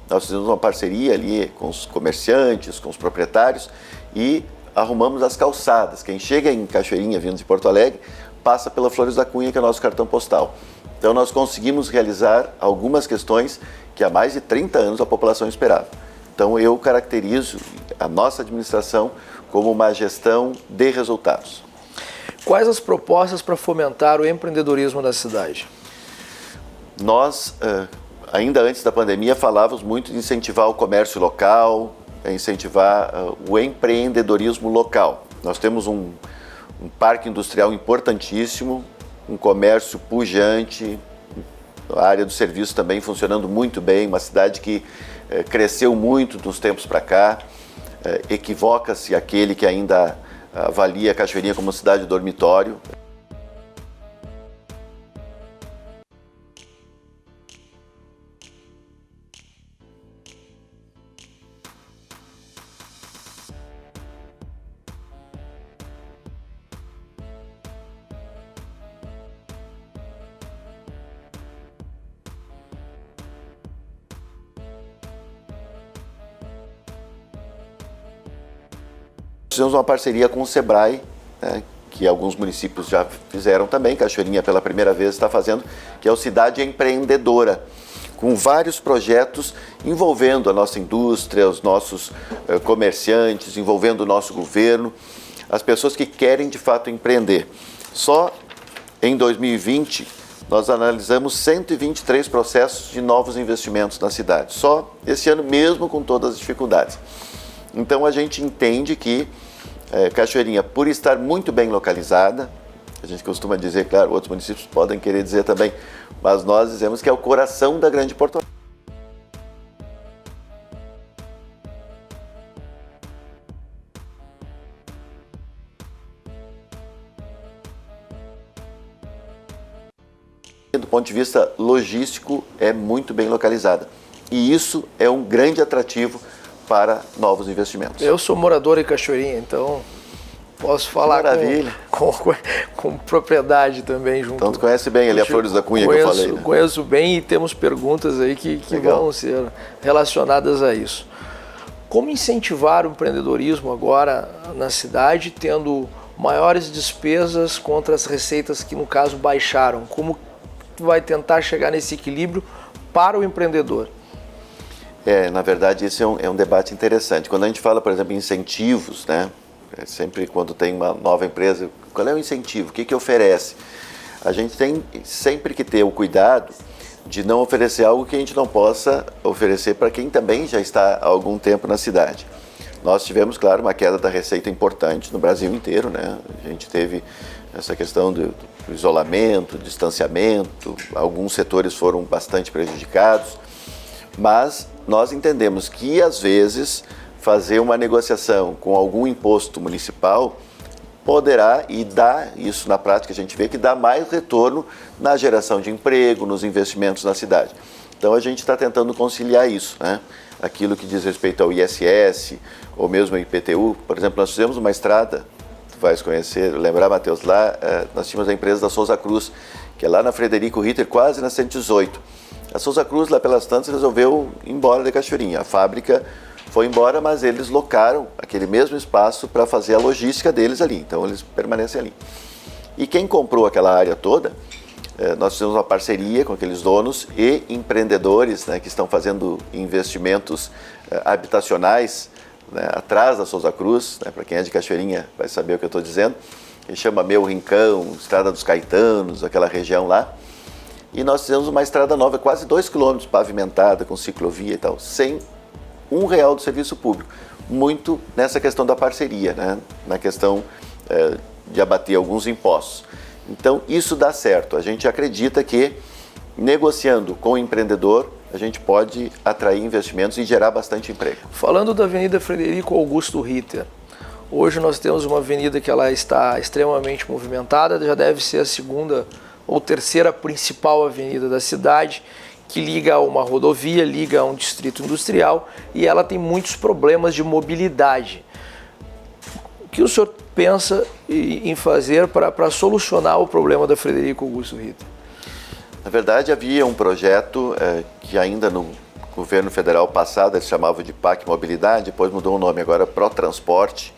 nós fizemos uma parceria ali com os comerciantes, com os proprietários e arrumamos as calçadas. Quem chega em Cachoeirinha, vindo de Porto Alegre, passa pela Flores da Cunha, que é o nosso cartão postal. Então nós conseguimos realizar algumas questões que há mais de 30 anos a população esperava. Então eu caracterizo a nossa administração como uma gestão de resultados. Quais as propostas para fomentar o empreendedorismo na cidade? Nós, ainda antes da pandemia, falávamos muito de incentivar o comércio local, incentivar o empreendedorismo local. Nós temos um parque industrial importantíssimo, um comércio pujante, a área do serviço também funcionando muito bem, uma cidade que cresceu muito dos tempos para cá. Equivoca-se aquele que ainda avalia a Cachoeirinha como cidade dormitório. Fizemos uma parceria com o Sebrae, né, que alguns municípios já fizeram também, Cachoeirinha pela primeira vez está fazendo, que é o Cidade Empreendedora, com vários projetos envolvendo a nossa indústria, os nossos comerciantes, envolvendo o nosso governo, as pessoas que querem de fato empreender. Só em 2020, nós analisamos 123 processos de novos investimentos na cidade, só esse ano mesmo com todas as dificuldades. Então a gente entende que Cachoeirinha, por estar muito bem localizada, a gente costuma dizer, claro, outros municípios podem querer dizer também, mas nós dizemos que é o coração da Grande Porto Alegre. Do ponto de vista logístico, é muito bem localizada. E isso é um grande atrativo para novos investimentos. Eu sou morador em Cachoeirinha, então posso falar com propriedade também junto. Então tu conhece bem ali a Flores da Cunha que eu falei, né? Conheço bem e temos perguntas aí que vão ser relacionadas a isso. Como incentivar o empreendedorismo agora na cidade, tendo maiores despesas contra as receitas que no caso baixaram? Como tu vai tentar chegar nesse equilíbrio para o empreendedor? Na verdade, esse é um debate interessante. Quando a gente fala, por exemplo, em incentivos, né? Sempre quando tem uma nova empresa, qual é o incentivo? O que oferece? A gente tem sempre que ter o cuidado de não oferecer algo que a gente não possa oferecer para quem também já está há algum tempo na cidade. Nós tivemos, claro, uma queda da receita importante no Brasil inteiro, né? A gente teve essa questão do isolamento, distanciamento, alguns setores foram bastante prejudicados, mas nós entendemos que, às vezes, fazer uma negociação com algum imposto municipal poderá, e dá, isso na prática a gente vê que dá mais retorno na geração de emprego, nos investimentos na cidade. Então a gente está tentando conciliar isso, né? Aquilo que diz respeito ao ISS, ou mesmo ao IPTU. Por exemplo, nós fizemos uma estrada, tu vais conhecer, lembrar, Matheus, lá nós tínhamos a empresa da Souza Cruz, que é lá na Frederico Ritter, quase na 118. A Souza Cruz, lá pelas tantas, resolveu ir embora de Cachoeirinha. A fábrica foi embora, mas eles locaram aquele mesmo espaço para fazer a logística deles ali, então eles permanecem ali. E quem comprou aquela área toda, nós fizemos uma parceria com aqueles donos e empreendedores, né, que estão fazendo investimentos habitacionais, né, atrás da Souza Cruz, né, para quem é de Cachoeirinha vai saber o que eu estou dizendo, que chama Meu Rincão, Estrada dos Caetanos, aquela região lá. E nós fizemos uma estrada nova, quase 2 quilômetros pavimentada, com ciclovia e tal, sem R$1 do serviço público. Muito nessa questão da parceria, né? Na questão de abater alguns impostos. Então, isso dá certo. A gente acredita que, negociando com o empreendedor, a gente pode atrair investimentos e gerar bastante emprego. Falando da Avenida Frederico Augusto Ritter, hoje nós temos uma avenida que ela está extremamente movimentada, já deve ser a segunda ou terceira principal avenida da cidade, que liga a uma rodovia, liga a um distrito industrial, e ela tem muitos problemas de mobilidade. O que o senhor pensa em fazer para solucionar o problema da Frederico Augusto Ritter? Na verdade, havia um projeto que ainda no governo federal passado eles chamavam de PAC Mobilidade, depois mudou o nome, agora ProTransporte,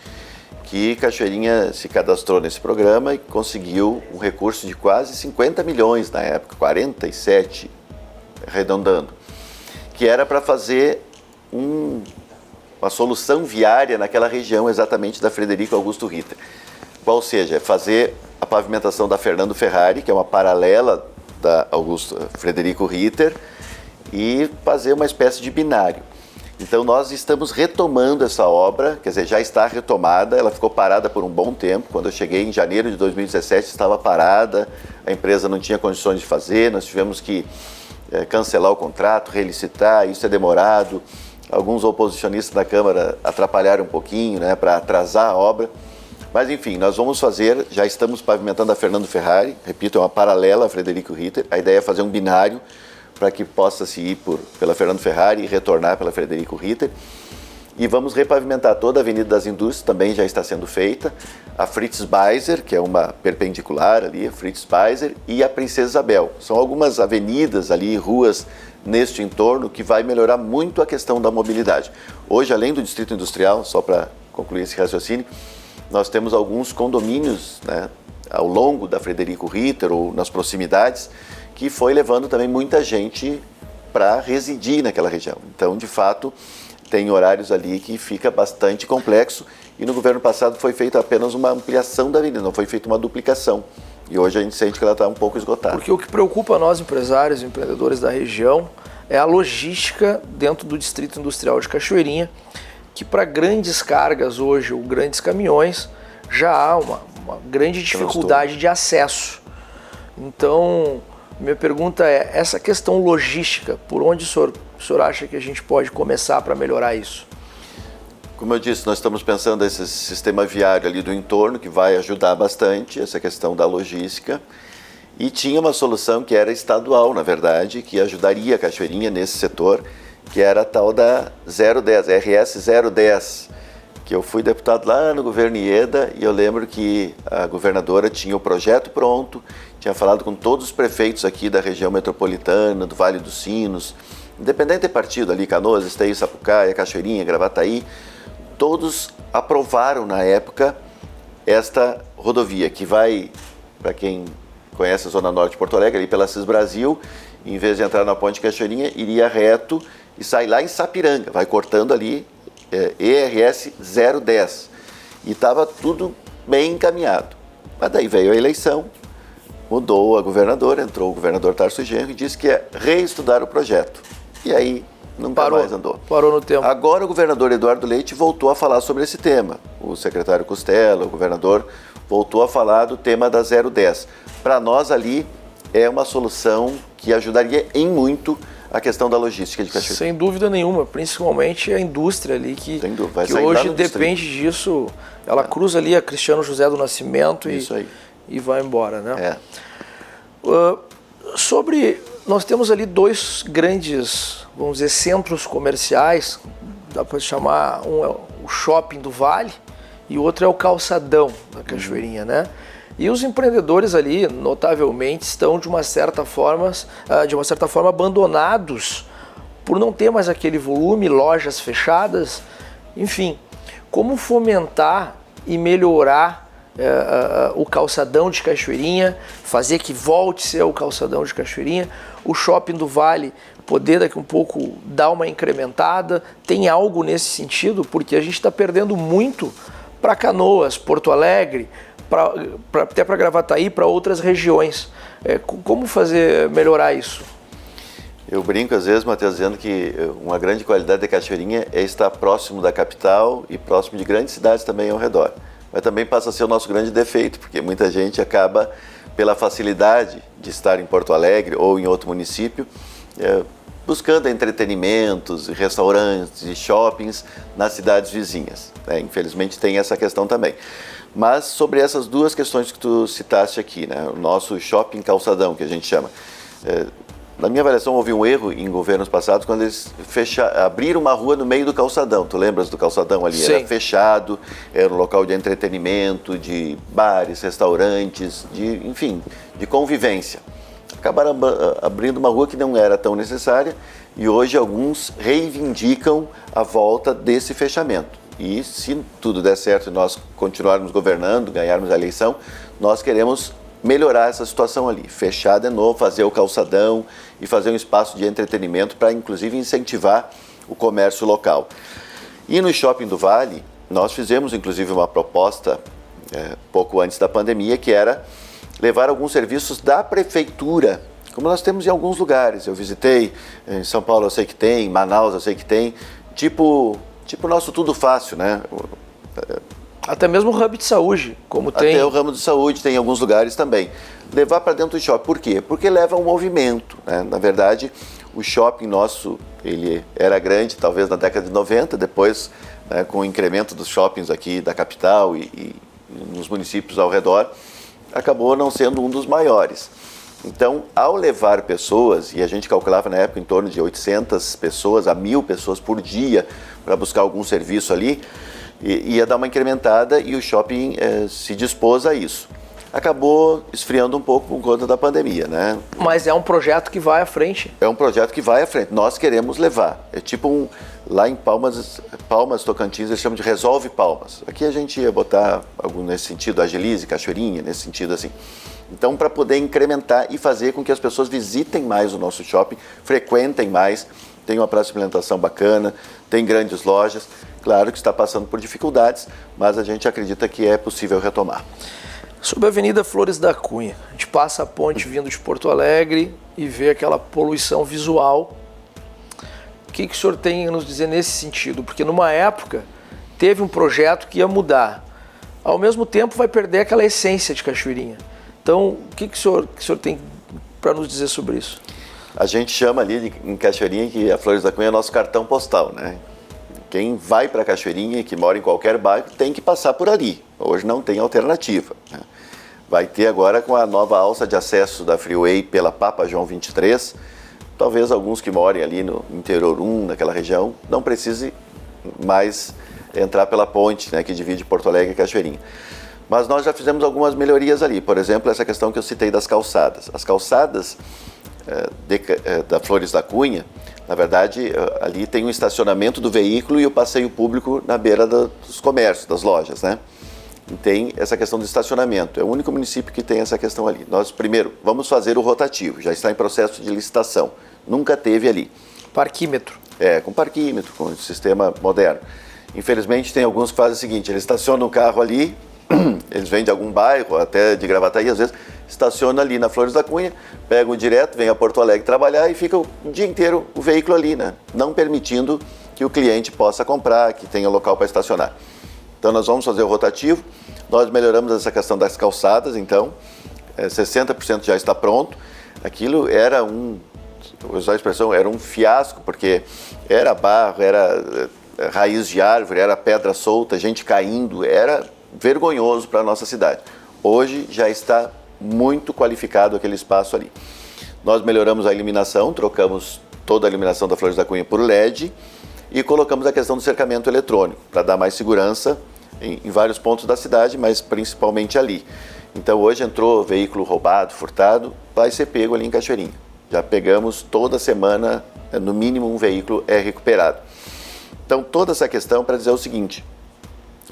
que Cachoeirinha se cadastrou nesse programa e conseguiu um recurso de quase 50 milhões na época, 47, arredondando, que era para fazer uma solução viária naquela região exatamente da Frederico Augusto Ritter. Qual seja, fazer a pavimentação da Fernando Ferrari, que é uma paralela da Frederico Ritter, e fazer uma espécie de binário. Então nós estamos retomando essa obra, quer dizer, já está retomada, ela ficou parada por um bom tempo. Quando eu cheguei em janeiro de 2017 estava parada, a empresa não tinha condições de fazer, nós tivemos que cancelar o contrato, relicitar, isso é demorado. Alguns oposicionistas da Câmara atrapalharam um pouquinho, né, para atrasar a obra. Mas enfim, nós vamos fazer, já estamos pavimentando a Fernando Ferrari, repito, é uma paralela a Frederico Ritter. A ideia é fazer um binário para que possa se ir pela Fernando Ferrari e retornar pela Frederico Ritter. E vamos repavimentar toda a Avenida das Indústrias, também já está sendo feita. A Fritz Beiser, que é uma perpendicular ali, a Fritz Beiser, e a Princesa Isabel. São algumas avenidas ali, ruas neste entorno, que vai melhorar muito a questão da mobilidade. Hoje, além do Distrito Industrial, só para concluir esse raciocínio, nós temos alguns condomínios, né, ao longo da Frederico Ritter ou nas proximidades, que foi levando também muita gente para residir naquela região. Então, de fato, tem horários ali que fica bastante complexo, e no governo passado foi feita apenas uma ampliação da avenida, não foi feita uma duplicação. E hoje a gente sente que ela está um pouco esgotada. Porque o que preocupa nós, empresários e empreendedores da região, é a logística dentro do Distrito Industrial de Cachoeirinha, que para grandes cargas hoje, ou grandes caminhões, já há uma grande dificuldade de acesso. Então, minha pergunta é, essa questão logística, por onde o senhor acha que a gente pode começar para melhorar isso? Como eu disse, nós estamos pensando nesse sistema viário ali do entorno, que vai ajudar bastante essa questão da logística. E tinha uma solução que era estadual, na verdade, que ajudaria a Cachoeirinha nesse setor, que era a tal da 010, RS 010, que eu fui deputado lá no governo Ieda, e eu lembro que a governadora tinha o projeto pronto, tinha falado com todos os prefeitos aqui da região metropolitana, do Vale dos Sinos, independente de partido ali, Canoas, Esteio, Sapucaia, Cachoeirinha, Gravataí, todos aprovaram na época esta rodovia, que vai, para quem conhece a Zona Norte de Porto Alegre, ali pela Cis Brasil, em vez de entrar na Ponte Cachoeirinha, iria reto e sai lá em Sapiranga, vai cortando ali ERS 010. E estava tudo bem encaminhado. Mas daí veio a eleição, mudou a governadora, entrou o governador Tarso Genro e disse que ia reestudar o projeto. E aí nunca mais andou. Parou no tempo. Agora o governador Eduardo Leite voltou a falar sobre esse tema. O secretário Costela, o governador, voltou a falar do tema da 010. Para nós ali é uma solução que ajudaria em muito a questão da logística de Cachoeirinha. Sem dúvida nenhuma, principalmente a indústria ali que hoje depende disso. Ela cruza ali a Cristiano José do Nascimento e vai embora, né? Nós temos ali dois grandes, vamos dizer, centros comerciais, dá para chamar, um é o Shopping do Vale e o outro é o Calçadão da Cachoeirinha, né? E os empreendedores ali, notavelmente, estão de uma certa forma abandonados por não ter mais aquele volume, lojas fechadas, enfim. Como fomentar e melhorar o calçadão de Cachoeirinha, fazer que volte a ser o calçadão de Cachoeirinha, o Shopping do Vale poder daqui um pouco dar uma incrementada? Tem algo nesse sentido? Porque a gente está perdendo muito para Canoas, Porto Alegre, até para Gravataí, para outras regiões. Como melhorar isso? Eu brinco às vezes, Matheus, dizendo que uma grande qualidade da Cachoeirinha é estar próximo da capital e próximo de grandes cidades também ao redor. Mas também passa a ser o nosso grande defeito, porque muita gente acaba, pela facilidade de estar em Porto Alegre ou em outro município, buscando entretenimentos, restaurantes e shoppings nas cidades vizinhas. Infelizmente tem essa questão também. Mas sobre essas duas questões que tu citaste aqui, né? O nosso shopping calçadão, que a gente chama. Na minha avaliação, houve um erro em governos passados quando eles abriram uma rua no meio do calçadão. Tu lembras do calçadão ali? Sim. Era fechado, era um local de entretenimento, de bares, restaurantes, enfim, de convivência. Acabaram abrindo uma rua que não era tão necessária e hoje alguns reivindicam a volta desse fechamento. E se tudo der certo e nós continuarmos governando, ganharmos a eleição, nós queremos melhorar essa situação ali, fechar de novo, fazer o calçadão e fazer um espaço de entretenimento para inclusive incentivar o comércio local. E no Shopping do Vale, nós fizemos inclusive uma proposta pouco antes da pandemia, que era levar alguns serviços da prefeitura, como nós temos em alguns lugares. Eu visitei, em São Paulo eu sei que tem, em Manaus eu sei que tem, tipo o nosso Tudo Fácil, né? Até mesmo o hub de saúde, como tem. Até o ramo de saúde tem em alguns lugares também. Levar para dentro do shopping. Por quê? Porque leva um movimento, né? Na verdade, o shopping nosso, ele era grande talvez na década de 90, depois, né, com o incremento dos shoppings aqui da capital e nos municípios ao redor, acabou não sendo um dos maiores. Então, ao levar pessoas, e a gente calculava na época em torno de 800 pessoas a 1.000 pessoas por dia para buscar algum serviço ali, ia dar uma incrementada e o shopping se dispôs a isso. Acabou esfriando um pouco por conta da pandemia, né? Mas é um projeto que vai à frente. É um projeto que vai à frente. Nós queremos levar. É tipo lá em Palmas Tocantins, eles chamam de Resolve Palmas. Aqui a gente ia botar algo nesse sentido, Agilize, Cachoeirinha, nesse sentido assim. Então, para poder incrementar e fazer com que as pessoas visitem mais o nosso shopping, frequentem mais, tem uma praça de alimentação bacana, tem grandes lojas. Claro que está passando por dificuldades, mas a gente acredita que é possível retomar. Sobre a Avenida Flores da Cunha, a gente passa a ponte vindo de Porto Alegre e vê aquela poluição visual. O que o senhor tem a nos dizer nesse sentido? Porque numa época teve um projeto que ia mudar. Ao mesmo tempo vai perder aquela essência de Cachoeirinha. Então, o que o senhor tem para nos dizer sobre isso? A gente chama ali em Cachoeirinha que a Flores da Cunha é nosso cartão postal, né? Quem vai para Cachoeirinha e que mora em qualquer bairro tem que passar por ali. Hoje não tem alternativa, né? Vai ter agora com a nova alça de acesso da Freeway pela Papa João 23, talvez alguns que morem ali no interior 1, naquela região, não precise mais entrar pela ponte, né, que divide Porto Alegre e Cachoeirinha. Mas nós já fizemos algumas melhorias ali, por exemplo, essa questão que eu citei das calçadas. As calçadas da Flores da Cunha, na verdade, ali tem um estacionamento do veículo e o passeio público na beira dos comércios, das lojas, né? E tem essa questão do estacionamento. É o único município que tem essa questão ali. Nós, primeiro, vamos fazer o rotativo. Já está em processo de licitação. Nunca teve ali. Parquímetro. Com parquímetro, com sistema moderno. Infelizmente, tem alguns que fazem o seguinte, eles estacionam o carro ali, eles vêm de algum bairro, até de Gravataí, às vezes, estacionam ali na Flores da Cunha, pegam direto, vêm a Porto Alegre trabalhar e fica o dia inteiro o veículo ali, né? Não permitindo que o cliente possa comprar, que tenha local para estacionar. Então, nós vamos fazer o rotativo, nós melhoramos essa questão das calçadas, então, 60% já está pronto. Aquilo era vou usar a expressão, era um fiasco, porque era barro, era raiz de árvore, era pedra solta, gente caindo, era vergonhoso para a nossa cidade. Hoje já está muito qualificado aquele espaço ali. Nós melhoramos a iluminação, trocamos toda a iluminação da Flores da Cunha por LED e colocamos a questão do cercamento eletrônico, para dar mais segurança em vários pontos da cidade, mas principalmente ali. Então hoje entrou veículo roubado, furtado, vai ser pego ali em Cachoeirinha. Já pegamos toda semana, no mínimo um veículo é recuperado. Então toda essa questão para dizer o seguinte,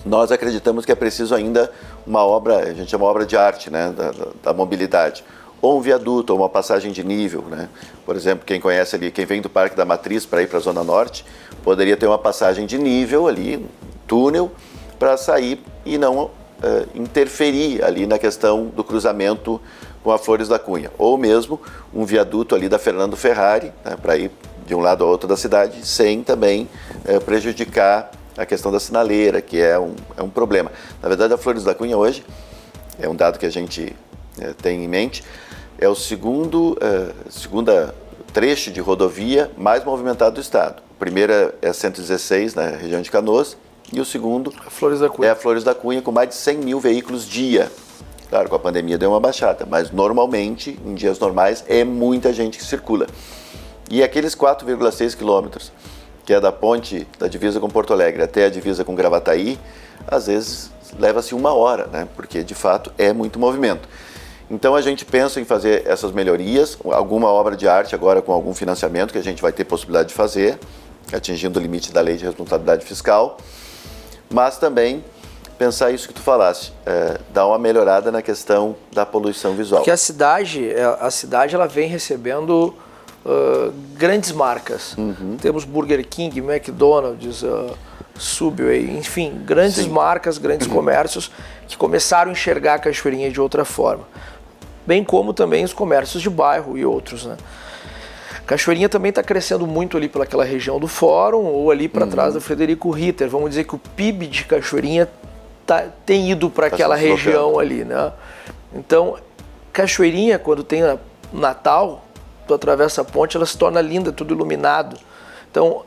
nós acreditamos que é preciso ainda uma obra, a gente chama obra de arte, né, da mobilidade. Ou um viaduto, ou uma passagem de nível, né? Por exemplo, quem conhece ali, quem vem do Parque da Matriz para ir para a Zona Norte, poderia ter uma passagem de nível ali, um túnel, para sair e não interferir ali na questão do cruzamento com a Flores da Cunha. Ou mesmo um viaduto ali da Fernando Ferrari, né, para ir de um lado ao outro da cidade, sem também prejudicar a questão da sinaleira, que é um problema. Na verdade, a Flores da Cunha hoje, é um dado que a gente tem em mente, é o segundo trecho de rodovia mais movimentado do estado. O primeiro é a 116, na região de Canoas, e o segundo a Flores da Cunha. É a Flores da Cunha, com mais de 100 mil veículos dia. Claro, com a pandemia deu uma baixada, mas normalmente, em dias normais, é muita gente que circula. E aqueles 4,6 quilômetros, que é da ponte da divisa com Porto Alegre até a divisa com Gravataí, às vezes leva-se 1 hora, né? Porque de fato é muito movimento. Então a gente pensa em fazer essas melhorias, alguma obra de arte agora com algum financiamento que a gente vai ter possibilidade de fazer, atingindo o limite da lei de responsabilidade fiscal, mas também pensar isso que tu falaste, dar uma melhorada na questão da poluição visual. Porque a cidade ela vem recebendo grandes marcas. Uhum. Temos Burger King, McDonald's, Subway, enfim, grandes marcas, grandes comércios que começaram a enxergar a Cachoeirinha de outra forma. Bem como também os comércios de bairro e outros, né? Cachoeirinha também está crescendo muito ali pelaquela região do Fórum ou ali para trás da Frederico Ritter. Vamos dizer que o PIB de Cachoeirinha tem ido para aquela região ali, né? Então, Cachoeirinha, quando tem Natal, tu atravessa a ponte, ela se torna linda, tudo iluminado. Então,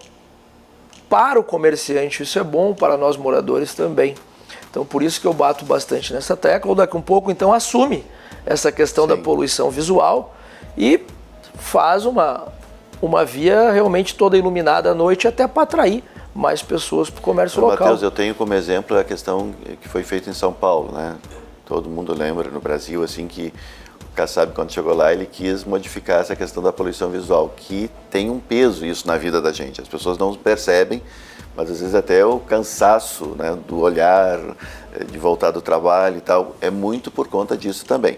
para o comerciante isso é bom, para nós moradores também. Então, por isso que eu bato bastante nessa tecla. Ou daqui um pouco, então, assume essa questão da poluição visual e faz uma via realmente toda iluminada à noite, até para atrair mais pessoas para o comércio local. Matheus, eu tenho como exemplo a questão que foi feita em São Paulo, né? Todo mundo lembra no Brasil, assim, que o Kassab, quando chegou lá, ele quis modificar essa questão da poluição visual, que tem um peso isso na vida da gente. As pessoas não percebem, mas às vezes até o cansaço, né, do olhar, de voltar do trabalho e tal, é muito por conta disso também.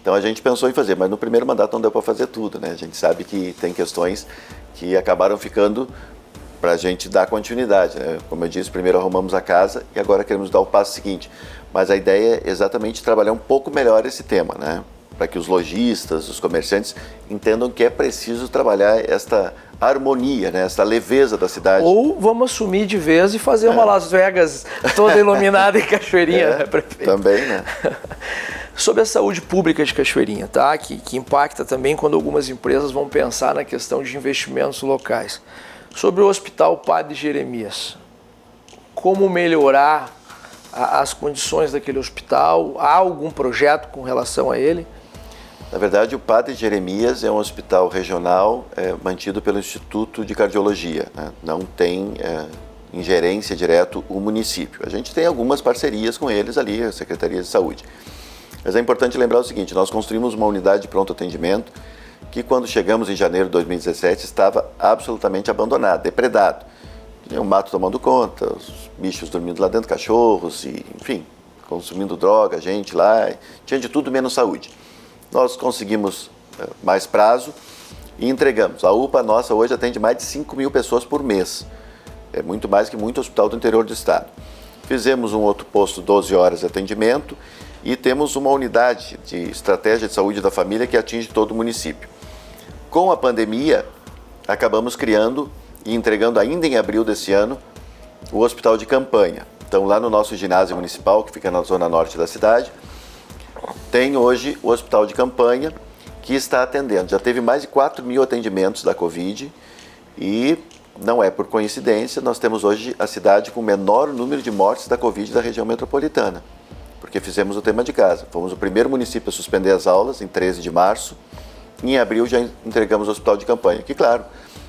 Então a gente pensou em fazer, mas no primeiro mandato não deu para fazer tudo, né? A gente sabe que tem questões que acabaram ficando para a gente dar continuidade, né? Como eu disse, primeiro arrumamos a casa e agora queremos dar o passo seguinte. Mas a ideia é exatamente trabalhar um pouco melhor esse tema, né? Para que os lojistas, os comerciantes entendam que é preciso trabalhar esta harmonia, né? Essa leveza da cidade. Ou vamos assumir de vez e fazer uma Las Vegas toda iluminada em Cachoeirinha, né, prefeito? Também, né? Sobre a saúde pública de Cachoeirinha, tá? Que impacta também quando algumas empresas vão pensar na questão de investimentos locais. Sobre o Hospital Padre Jeremias, como melhorar as condições daquele hospital? Há algum projeto com relação a ele? Na verdade, o Padre Jeremias é um hospital regional mantido pelo Instituto de Cardiologia, né? Não tem ingerência direto o município. A gente tem algumas parcerias com eles ali, a Secretaria de Saúde. Mas é importante lembrar o seguinte, nós construímos uma unidade de pronto atendimento que quando chegamos em janeiro de 2017 estava absolutamente abandonado, depredado. Tinha o mato tomando conta, os bichos dormindo lá dentro, cachorros, e, enfim, consumindo droga, gente lá, tinha de tudo menos saúde. Nós conseguimos mais prazo e entregamos. A UPA nossa hoje atende mais de 5 mil pessoas por mês. É muito mais que muito hospital do interior do estado. Fizemos um outro posto 12 horas de atendimento e temos uma unidade de estratégia de saúde da família que atinge todo o município. Com a pandemia, acabamos criando e entregando ainda em abril desse ano o hospital de campanha. Então, lá no nosso ginásio municipal, que fica na zona norte da cidade, tem hoje o hospital de campanha que está atendendo. Já teve mais de 4 mil atendimentos da Covid e, não é por coincidência, nós temos hoje a cidade com o menor número de mortes da Covid da região metropolitana, porque fizemos o tema de casa. Fomos o primeiro município a suspender as aulas em 13 de março e em abril já entregamos o hospital de campanha, que claro,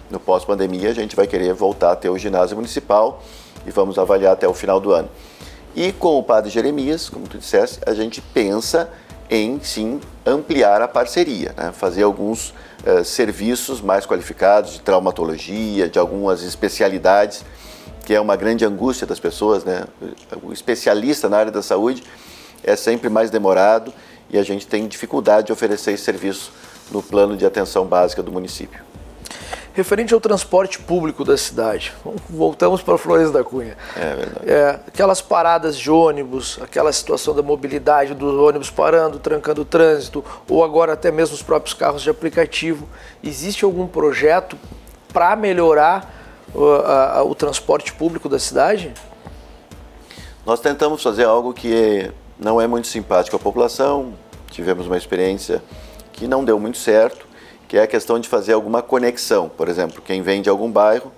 no pós-pandemia a gente vai querer voltar a ter o ginásio municipal e vamos avaliar até o final do ano. E com o Padre Jeremias, como tu disseste, a gente pensa em sim ampliar a parceria, né? Fazer alguns serviços mais qualificados de traumatologia, de algumas especialidades, que é uma grande angústia das pessoas, né? O especialista na área da saúde é sempre mais demorado e a gente tem dificuldade de oferecer esse serviço no plano de atenção básica do município. Referente ao transporte público da cidade, voltamos para Flores da Cunha. É verdade. Aquelas paradas de ônibus, aquela situação da mobilidade dos ônibus parando, trancando o trânsito, ou agora até mesmo os próprios carros de aplicativo. Existe algum projeto para melhorar o transporte público da cidade? Nós tentamos fazer algo que não é muito simpático à população, tivemos uma experiência que não deu muito certo, que é a questão de fazer alguma conexão. Por exemplo, quem vem de algum bairro,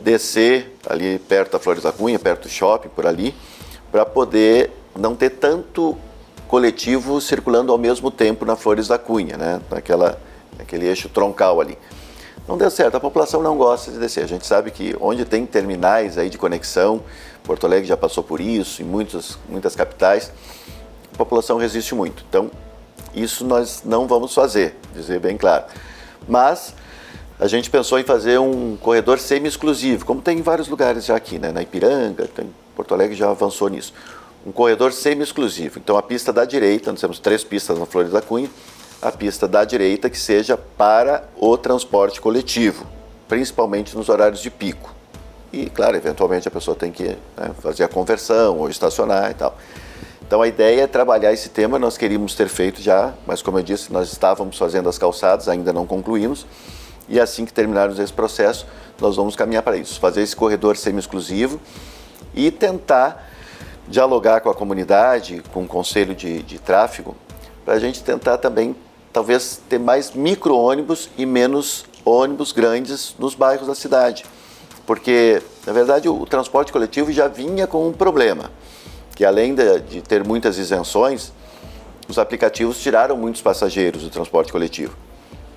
descer ali perto da Flores da Cunha, perto do shopping, por ali, para poder não ter tanto coletivo circulando ao mesmo tempo na Flores da Cunha, né? Naquele eixo troncal ali. Não deu certo, a população não gosta de descer. A gente sabe que onde tem terminais aí de conexão, Porto Alegre já passou por isso, em muitas capitais, a população resiste muito. Então, isso nós não vamos fazer, dizer bem claro. Mas a gente pensou em fazer um corredor semi-exclusivo, como tem em vários lugares já aqui, né? Na Ipiranga, Porto Alegre já avançou nisso. Um corredor semi-exclusivo. Então a pista da direita, nós temos 3 pistas na Flores da Cunha, a pista da direita que seja para o transporte coletivo, principalmente nos horários de pico. E claro, eventualmente a pessoa tem que fazer a conversão ou estacionar e tal. Então a ideia é trabalhar esse tema, nós queríamos ter feito já, mas como eu disse, nós estávamos fazendo as calçadas, ainda não concluímos, e assim que terminarmos esse processo, nós vamos caminhar para isso, fazer esse corredor semi-exclusivo e tentar dialogar com a comunidade, com o Conselho de Tráfego, para a gente tentar também, talvez, ter mais micro-ônibus e menos ônibus grandes nos bairros da cidade, porque, na verdade, o transporte coletivo já vinha com um problema, que além de ter muitas isenções, os aplicativos tiraram muitos passageiros do transporte coletivo.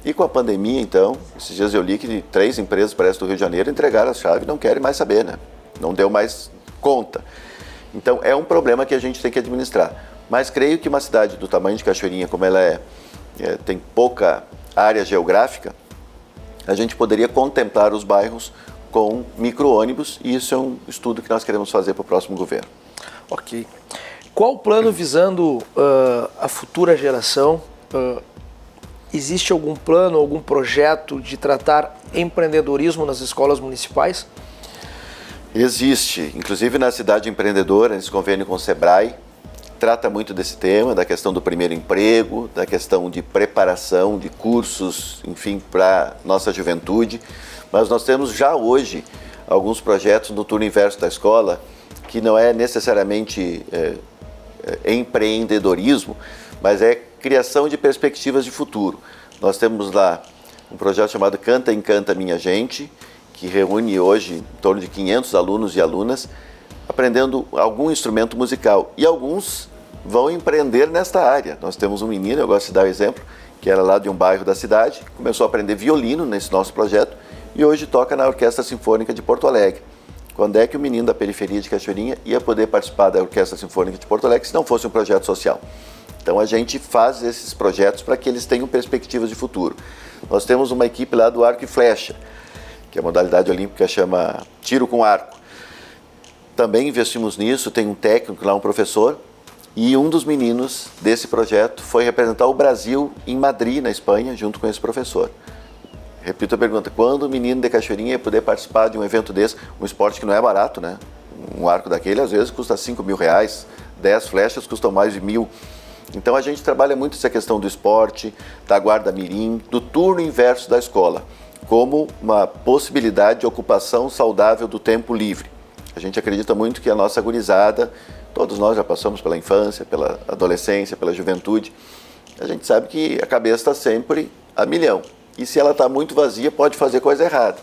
E com a pandemia, então, esses dias eu li que 3 empresas, parece, do Rio de Janeiro entregaram a chave e não querem mais saber, né? Não deu mais conta. Então, é um problema que a gente tem que administrar. Mas creio que uma cidade do tamanho de Cachoeirinha, como ela tem pouca área geográfica, a gente poderia contemplar os bairros com micro-ônibus, e isso é um estudo que nós queremos fazer para o próximo governo. Ok. Qual o plano visando a futura geração existe algum plano, algum projeto de tratar empreendedorismo nas escolas municipais? Existe, inclusive na Cidade Empreendedora, nesse convênio com o Sebrae, trata muito desse tema, da questão do primeiro emprego, da questão de preparação, de cursos, enfim, para nossa juventude. Mas nós temos já hoje alguns projetos no turno inverso da escola que não é necessariamente empreendedorismo, mas é criação de perspectivas de futuro. Nós temos lá um projeto chamado Canta Encanta Minha Gente, que reúne hoje em torno de 500 alunos e alunas aprendendo algum instrumento musical. E alguns vão empreender nesta área. Nós temos um menino, eu gosto de dar o exemplo, que era lá de um bairro da cidade, começou a aprender violino nesse nosso projeto e hoje toca na Orquestra Sinfônica de Porto Alegre. Quando é que o menino da periferia de Cachoeirinha ia poder participar da Orquestra Sinfônica de Porto Alegre se não fosse um projeto social? Então a gente faz esses projetos para que eles tenham perspectivas de futuro. Nós temos uma equipe lá do arco e flecha, que a modalidade olímpica chama tiro com arco. Também investimos nisso, tem um técnico lá, um professor, e um dos meninos desse projeto foi representar o Brasil em Madrid, na Espanha, junto com esse professor. Repito a pergunta, quando o menino de Cachoeirinha ia poder participar de um evento desse, um esporte que não é barato, né? Um arco daquele às vezes custa R$5.000, 10 flechas custam mais de 1.000. Então a gente trabalha muito essa questão do esporte, da guarda mirim, do turno inverso da escola, como uma possibilidade de ocupação saudável do tempo livre. A gente acredita muito que a nossa gurizada, todos nós já passamos pela infância, pela adolescência, pela juventude, a gente sabe que a cabeça está sempre a milhão. E se ela está muito vazia, pode fazer coisa errada.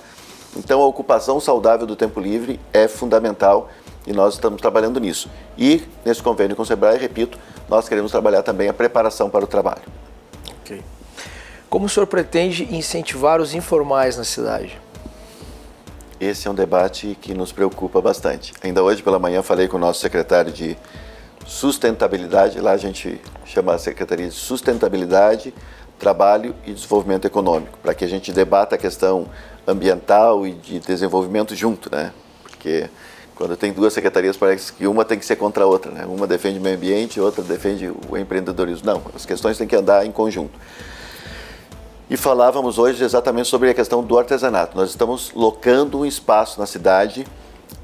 Então a ocupação saudável do tempo livre é fundamental e nós estamos trabalhando nisso. E nesse convênio com o Sebrae, repito, nós queremos trabalhar também a preparação para o trabalho. Ok. Como o senhor pretende incentivar os informais na cidade? Esse é um debate que nos preocupa bastante. Ainda hoje pela manhã falei com o nosso secretário de sustentabilidade, lá a gente chama a Secretaria de Sustentabilidade, Trabalho e Desenvolvimento Econômico, para que a gente debata a questão ambiental e de desenvolvimento junto, né? Porque quando tem duas secretarias parece que uma tem que ser contra a outra, né? Uma defende o meio ambiente, outra defende o empreendedorismo. Não, as questões têm que andar em conjunto. E falávamos hoje exatamente sobre a questão do artesanato. Nós estamos locando um espaço na cidade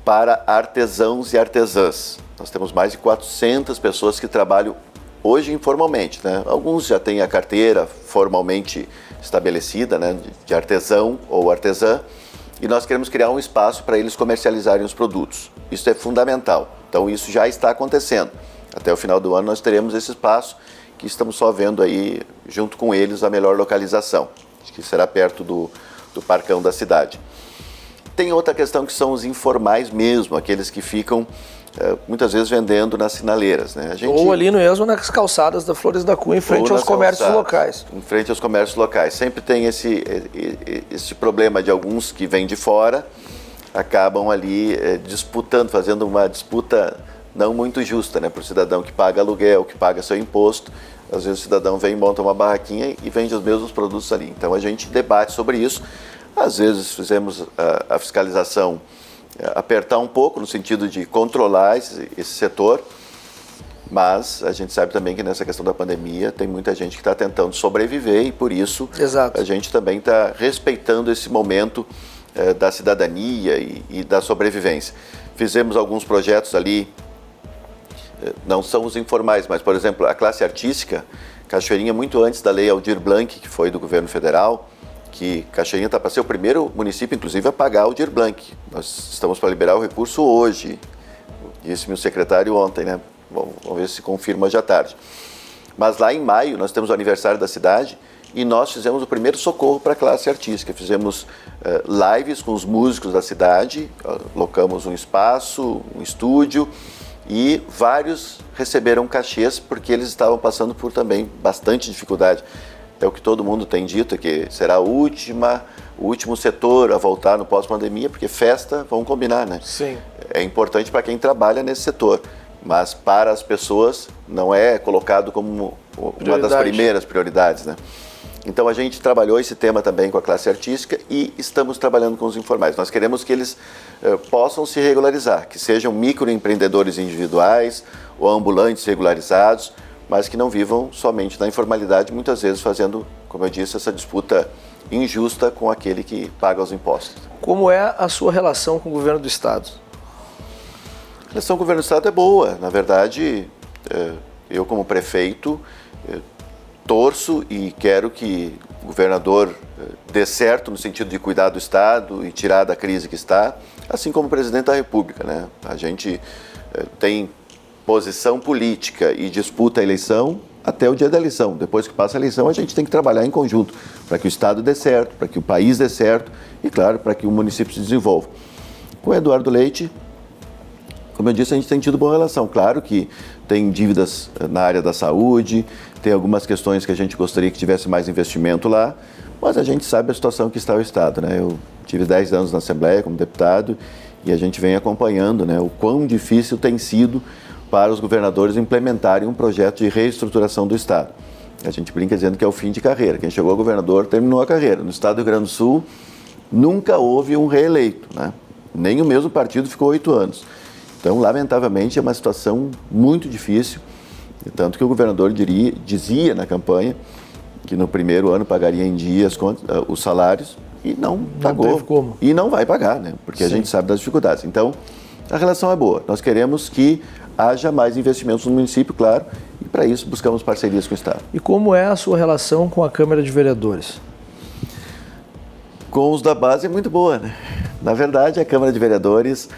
para artesãos e artesãs. Nós temos mais de 400 pessoas que trabalham hoje informalmente, né? Alguns já têm a carteira formalmente estabelecida, né, de artesão ou artesã, e nós queremos criar um espaço para eles comercializarem os produtos. Isso é fundamental. Então isso já está acontecendo. Até o final do ano nós teremos esse espaço que estamos só vendo aí, junto com eles, a melhor localização, que será perto do Parcão da cidade. Tem outra questão que são os informais mesmo, aqueles que ficam muitas vezes vendendo nas sinaleiras, né? Ou ali mesmo nas calçadas da Flores da Cunha, em frente aos comércios locais. Em frente aos comércios locais. Sempre tem esse problema de alguns que vêm de fora, acabam ali disputando, fazendo uma disputa não muito justa, né, para o cidadão que paga aluguel, que paga seu imposto. Às vezes o cidadão vem, monta uma barraquinha e vende os mesmos produtos ali. Então a gente debate sobre isso. Às vezes fizemos a fiscalização apertar um pouco, no sentido de controlar esse setor, mas a gente sabe também que nessa questão da pandemia tem muita gente que está tentando sobreviver e por isso Exato. A gente também está respeitando esse momento da cidadania e da sobrevivência. Fizemos alguns projetos ali, não são os informais, mas, por exemplo, a classe artística, Cachoeirinha, muito antes da lei Aldir Blanc, que foi do governo federal, que Cachoeirinha está para ser o primeiro município, inclusive, a pagar o Aldir Blanc. Nós estamos para liberar o recurso hoje, disse-me o secretário ontem, né? Vamos ver se confirma hoje à tarde. Mas lá em maio, nós temos o aniversário da cidade e nós fizemos o primeiro socorro para a classe artística. Fizemos lives com os músicos da cidade, locamos um espaço, um estúdio, e vários receberam cachês porque eles estavam passando por também bastante dificuldade. É o que todo mundo tem dito, é que será o último setor a voltar no pós-pandemia, porque festa, vamos combinar, né? Sim. É importante para quem trabalha nesse setor, mas para as pessoas não é colocado como uma das primeiras prioridades, né? Então a gente trabalhou esse tema também com a classe artística e estamos trabalhando com os informais. Nós queremos que eles possam se regularizar, que sejam microempreendedores individuais ou ambulantes regularizados, mas que não vivam somente na informalidade, muitas vezes fazendo, como eu disse, essa disputa injusta com aquele que paga os impostos. Como é a sua relação com o governo do Estado? A relação com o governo do Estado é boa. Na verdade, eu como prefeito torço e quero que o governador dê certo no sentido de cuidar do Estado e tirar da crise que está, assim como o presidente da República, né? A gente tem posição política e disputa a eleição até o dia da eleição. Depois que passa a eleição, a gente tem que trabalhar em conjunto para que o Estado dê certo, para que o país dê certo e, claro, para que o município se desenvolva. Com o Eduardo Leite, como eu disse, a gente tem tido boa relação. Claro que tem dívidas na área da saúde, tem algumas questões que a gente gostaria que tivesse mais investimento lá, mas a gente sabe a situação que está o Estado, né? Eu tive 10 anos na Assembleia como deputado e a gente vem acompanhando, né, o quão difícil tem sido para os governadores implementarem um projeto de reestruturação do Estado. A gente brinca dizendo que é o fim de carreira. Quem chegou a governador terminou a carreira. No Estado do Rio Grande do Sul, nunca houve um reeleito, né? Nem o mesmo partido ficou 8 anos. Então, lamentavelmente, é uma situação muito difícil, tanto que o governador dizia na campanha que no primeiro ano pagaria em dias os salários e não pagou. Teve como. E não vai pagar, né? Porque a gente sabe das dificuldades. Então, a relação é boa. Nós queremos que haja mais investimentos no município, claro, e para isso buscamos parcerias com o Estado. E como é a sua relação com a Câmara de Vereadores? Com os da base é muito boa, né? Na verdade, a Câmara de Vereadores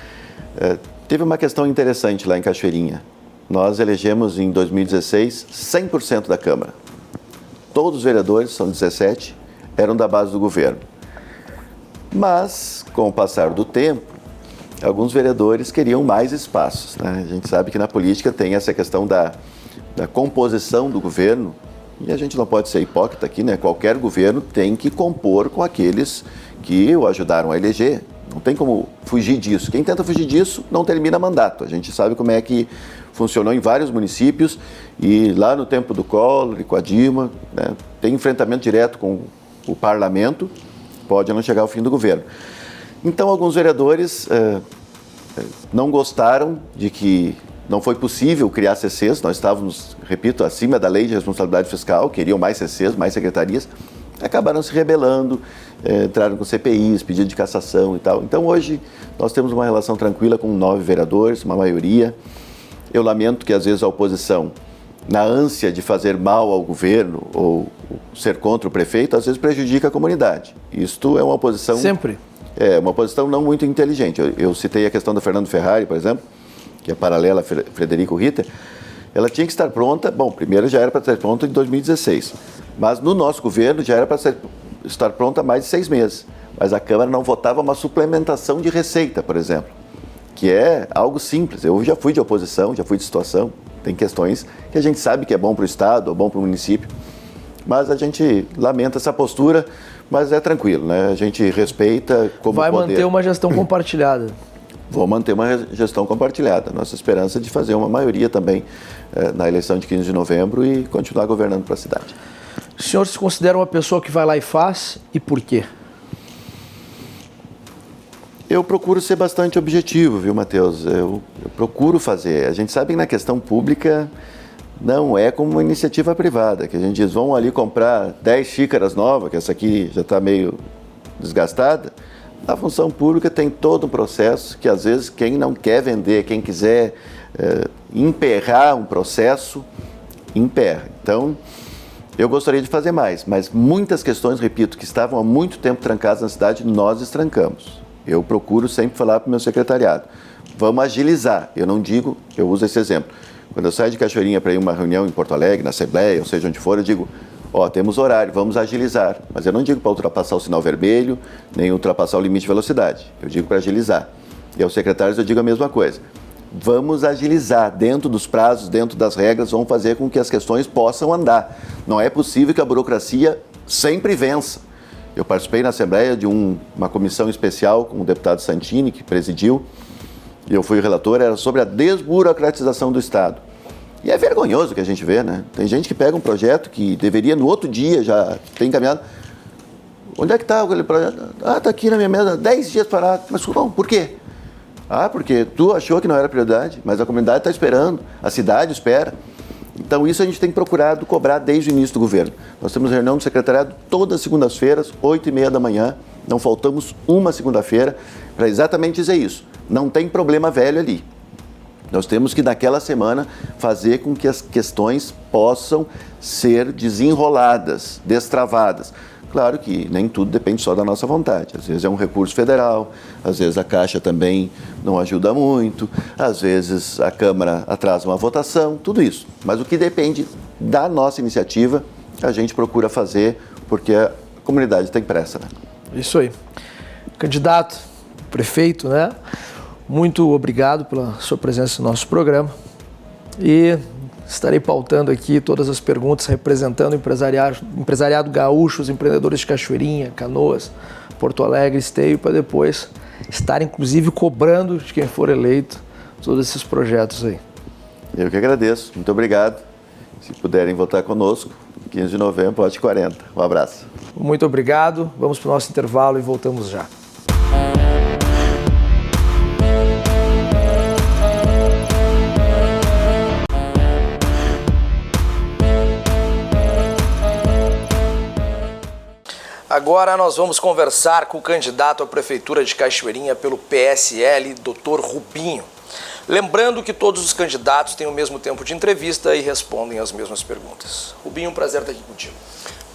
teve uma questão interessante lá em Cachoeirinha. Nós elegemos em 2016 100% da Câmara. Todos os vereadores, são 17, eram da base do governo. Mas, com o passar do tempo, alguns vereadores queriam mais espaços, né? A gente sabe que na política tem essa questão da composição do governo, e a gente não pode ser hipócrita aqui, né? Qualquer governo tem que compor com aqueles que o ajudaram a eleger. Não tem como fugir disso. Quem tenta fugir disso não termina mandato. A gente sabe como é que funcionou em vários municípios e lá no tempo do Collor e com a Dilma, né, tem enfrentamento direto com o parlamento, pode não chegar ao fim do governo. Então, alguns vereadores não gostaram de que não foi possível criar CCs. Nós estávamos, repito, acima da lei de responsabilidade fiscal, queriam mais CCs, mais secretarias, acabaram se rebelando, entraram com CPIs, pedido de cassação e tal. Então, hoje, nós temos uma relação tranquila com 9 vereadores, uma maioria. Eu lamento que, às vezes, a oposição, na ânsia de fazer mal ao governo ou ser contra o prefeito, às vezes prejudica a comunidade. Isto é uma oposição... Sempre. É, uma posição não muito inteligente. Eu citei a questão do Fernando Ferrari, por exemplo, que é paralela a Frederico Ritter. Ela tinha que estar pronta, bom, primeiro já era para estar pronta em 2016, mas no nosso governo já era para estar pronta há mais de 6 meses. Mas a Câmara não votava uma suplementação de receita, por exemplo, que é algo simples. Eu já fui de oposição, já fui de situação, tem questões que a gente sabe que é bom para o Estado ou bom para o município, mas a gente lamenta essa postura, mas é tranquilo, né? A gente respeita como Vai poder. manter uma gestão compartilhada. Vou manter uma gestão compartilhada. Nossa esperança é de fazer uma maioria também na eleição de 15 de novembro e continuar governando para a cidade. O senhor se considera uma pessoa que vai lá e faz e por quê? Eu procuro ser bastante objetivo, viu, Matheus? Eu procuro fazer. A gente sabe que na questão pública não é como uma iniciativa privada, que a gente diz, vão ali comprar 10 xícaras novas, que essa aqui já está meio desgastada. A função pública tem todo um processo que, às vezes, quem não quer vender, quem quiser emperrar um processo, emperra. Então, eu gostaria de fazer mais, mas muitas questões, repito, que estavam há muito tempo trancadas na cidade, nós destrancamos. Eu procuro sempre falar para o meu secretariado, vamos agilizar. Eu não digo, eu uso esse exemplo. Quando eu saio de Cachoeirinha para ir a uma reunião em Porto Alegre, na Assembleia, ou seja, onde for, eu digo, temos horário, vamos agilizar. Mas eu não digo para ultrapassar o sinal vermelho, nem ultrapassar o limite de velocidade. Eu digo para agilizar. E aos secretários eu digo a mesma coisa. Vamos agilizar, dentro dos prazos, dentro das regras, vamos fazer com que as questões possam andar. Não é possível que a burocracia sempre vença. Eu participei na Assembleia de uma comissão especial com o deputado Santini, que presidiu, e eu fui o relator, era sobre a desburocratização do Estado. E é vergonhoso o que a gente vê, né? Tem gente que pega um projeto que deveria no outro dia já ter encaminhado. Onde é que está aquele projeto? Está aqui na minha mesa, 10 dias parado. Mas não, por quê? Porque tu achou que não era prioridade, mas a comunidade está esperando, a cidade espera. Então isso a gente tem procurado cobrar desde o início do governo. Nós temos reunião do secretariado todas as segundas-feiras, 8h30 da manhã, não faltamos uma segunda-feira, para exatamente dizer isso. Não tem problema velho ali. Nós temos que, naquela semana, fazer com que as questões possam ser desenroladas, destravadas. Claro que nem tudo depende só da nossa vontade. Às vezes é um recurso federal, às vezes a Caixa também não ajuda muito, às vezes a Câmara atrasa uma votação, tudo isso. Mas o que depende da nossa iniciativa, a gente procura fazer, porque a comunidade tem pressa, né? Isso aí. Candidato, prefeito, né? Muito obrigado pela sua presença no nosso programa e estarei pautando aqui todas as perguntas representando o empresariado gaúcho, os empreendedores de Cachoeirinha, Canoas, Porto Alegre, Esteio, para depois estar inclusive cobrando de quem for eleito todos esses projetos aí. Eu que agradeço, muito obrigado. Se puderem votar conosco, 15 de novembro, pote 40. Um abraço. Muito obrigado, vamos para o nosso intervalo e voltamos já. Agora nós vamos conversar com o candidato à Prefeitura de Cachoeirinha pelo PSL, Dr. Rubinho. Lembrando que todos os candidatos têm o mesmo tempo de entrevista e respondem as mesmas perguntas. Rubinho, um prazer estar aqui contigo.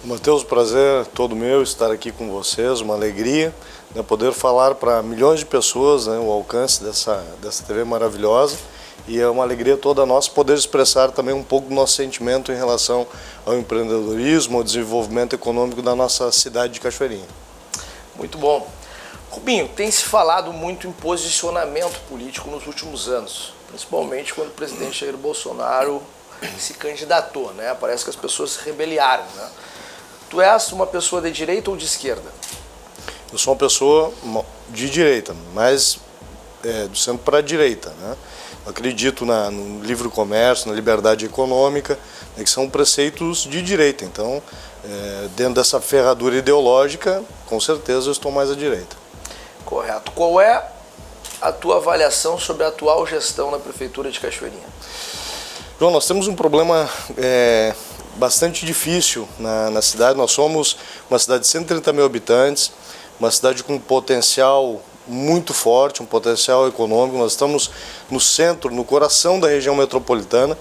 Matheus, prazer todo meu estar aqui com vocês, uma alegria, né, poder falar para milhões de pessoas, né, o alcance dessa TV maravilhosa. E é uma alegria toda nossa poder expressar também um pouco do nosso sentimento em relação ao empreendedorismo, ao desenvolvimento econômico da nossa cidade de Cachoeirinha. Muito bom. Rubinho, tem se falado muito em posicionamento político nos últimos anos, principalmente quando o presidente Jair Bolsonaro se candidatou, né? Parece que as pessoas se rebeliaram, né? Tu és uma pessoa de direita ou de esquerda? Eu sou uma pessoa de direita, mas do centro para a direita, né? Eu acredito no livre comércio, na liberdade econômica, né, que são preceitos de direita. Então, dentro dessa ferradura ideológica, com certeza eu estou mais à direita. Correto. Qual é a tua avaliação sobre a atual gestão na Prefeitura de Cachoeirinha? João, nós temos um problema bastante difícil na cidade. Nós somos uma cidade de 130 mil habitantes, uma cidade com potencial muito forte, um potencial econômico. Nós estamos no centro, no coração da região metropolitana.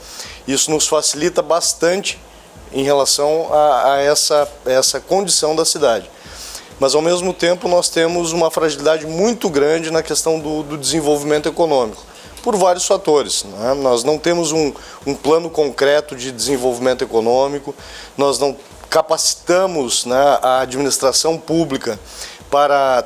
Isso nos facilita bastante em relação a essa condição da cidade. Mas, ao mesmo tempo, nós temos uma fragilidade muito grande na questão do desenvolvimento econômico, por vários fatores, né? Nós não temos um plano concreto de desenvolvimento econômico, nós não capacitamos, né, a administração pública para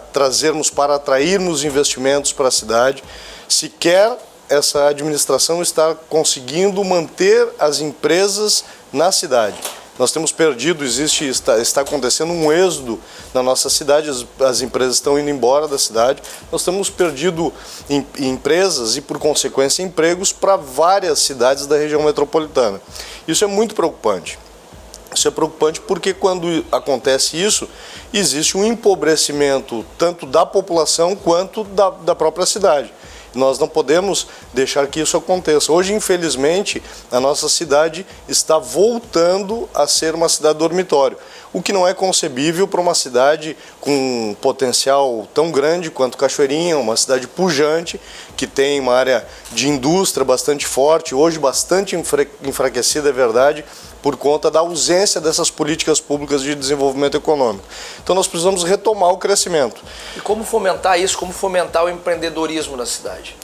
atrairmos investimentos para a cidade. Sequer essa administração está conseguindo manter as empresas na cidade. Nós temos perdido, está acontecendo um êxodo na nossa cidade, as empresas estão indo embora da cidade. Nós temos perdido empresas e, por consequência, empregos para várias cidades da região metropolitana. Isso é muito preocupante. Isso é preocupante porque, quando acontece isso, existe um empobrecimento tanto da população quanto da própria cidade. Nós não podemos deixar que isso aconteça. Hoje, infelizmente, a nossa cidade está voltando a ser uma cidade dormitório, o que não é concebível para uma cidade com um potencial tão grande quanto Cachoeirinha, uma cidade pujante, que tem uma área de indústria bastante forte, hoje bastante enfraquecida, é verdade, por conta da ausência dessas políticas públicas de desenvolvimento econômico. Então nós precisamos retomar o crescimento. E como fomentar isso, como fomentar o empreendedorismo na cidade?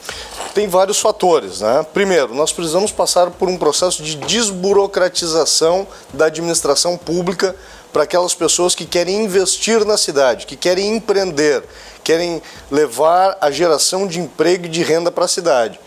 Tem vários fatores, né? Primeiro, nós precisamos passar por um processo de desburocratização da administração pública para aquelas pessoas que querem investir na cidade, que querem empreender, querem levar a geração de emprego e de renda para a cidade.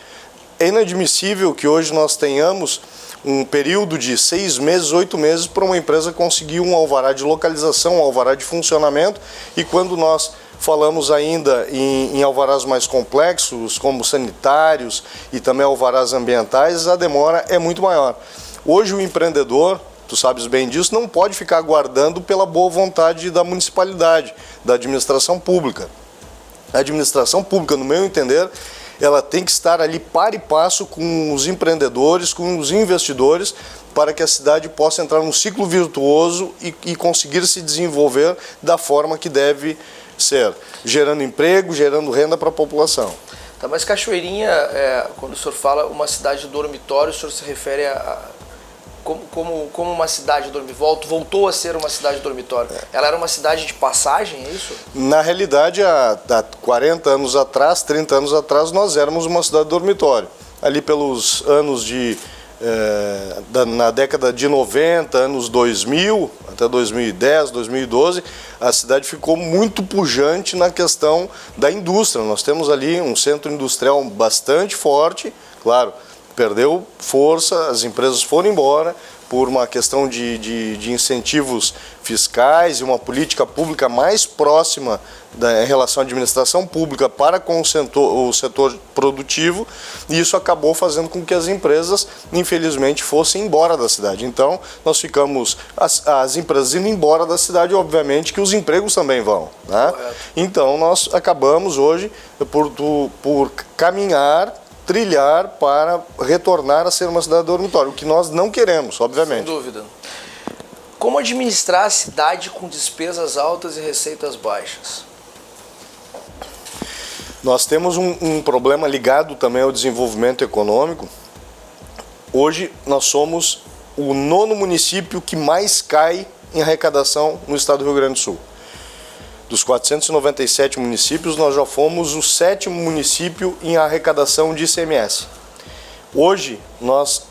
É inadmissível que hoje nós tenhamos um período de 6 meses, 8 meses para uma empresa conseguir um alvará de localização, um alvará de funcionamento, e quando nós falamos ainda em alvarás mais complexos, como sanitários e também alvarás ambientais, a demora é muito maior. Hoje o empreendedor, tu sabes bem disso, não pode ficar aguardando pela boa vontade da municipalidade, da administração pública. A administração pública, no meu entender, ela tem que estar ali par e passo com os empreendedores, com os investidores, para que a cidade possa entrar num ciclo virtuoso e conseguir se desenvolver da forma que deve ser, gerando emprego, gerando renda para a população. Tá, mas Cachoeirinha, quando o senhor fala uma cidade dormitório, o senhor se refere como uma cidade dormitório, voltou a ser uma cidade dormitório. Ela era uma cidade de passagem, é isso? Na realidade, há 40 anos atrás, 30 anos atrás, nós éramos uma cidade dormitório. Ali pelos anos na década de 90, anos 2000, até 2010, 2012, a cidade ficou muito pujante na questão da indústria. Nós temos ali um centro industrial bastante forte, claro, perdeu força, as empresas foram embora por uma questão de incentivos fiscais e uma política pública mais próxima em relação à administração pública para com o setor produtivo, e isso acabou fazendo com que as empresas, infelizmente, fossem embora da cidade. Então, nós ficamos, as empresas indo embora da cidade, obviamente que os empregos também vão, né? Então, nós acabamos hoje por caminhar, trilhar para retornar a ser uma cidade dormitório, o que nós não queremos, obviamente. Sem dúvida. Como administrar a cidade com despesas altas e receitas baixas? Nós temos um problema ligado também ao desenvolvimento econômico. Hoje nós somos o 9º município que mais cai em arrecadação no estado do Rio Grande do Sul. Dos 497 municípios, nós já fomos o 7º município em arrecadação de ICMS. Hoje, nós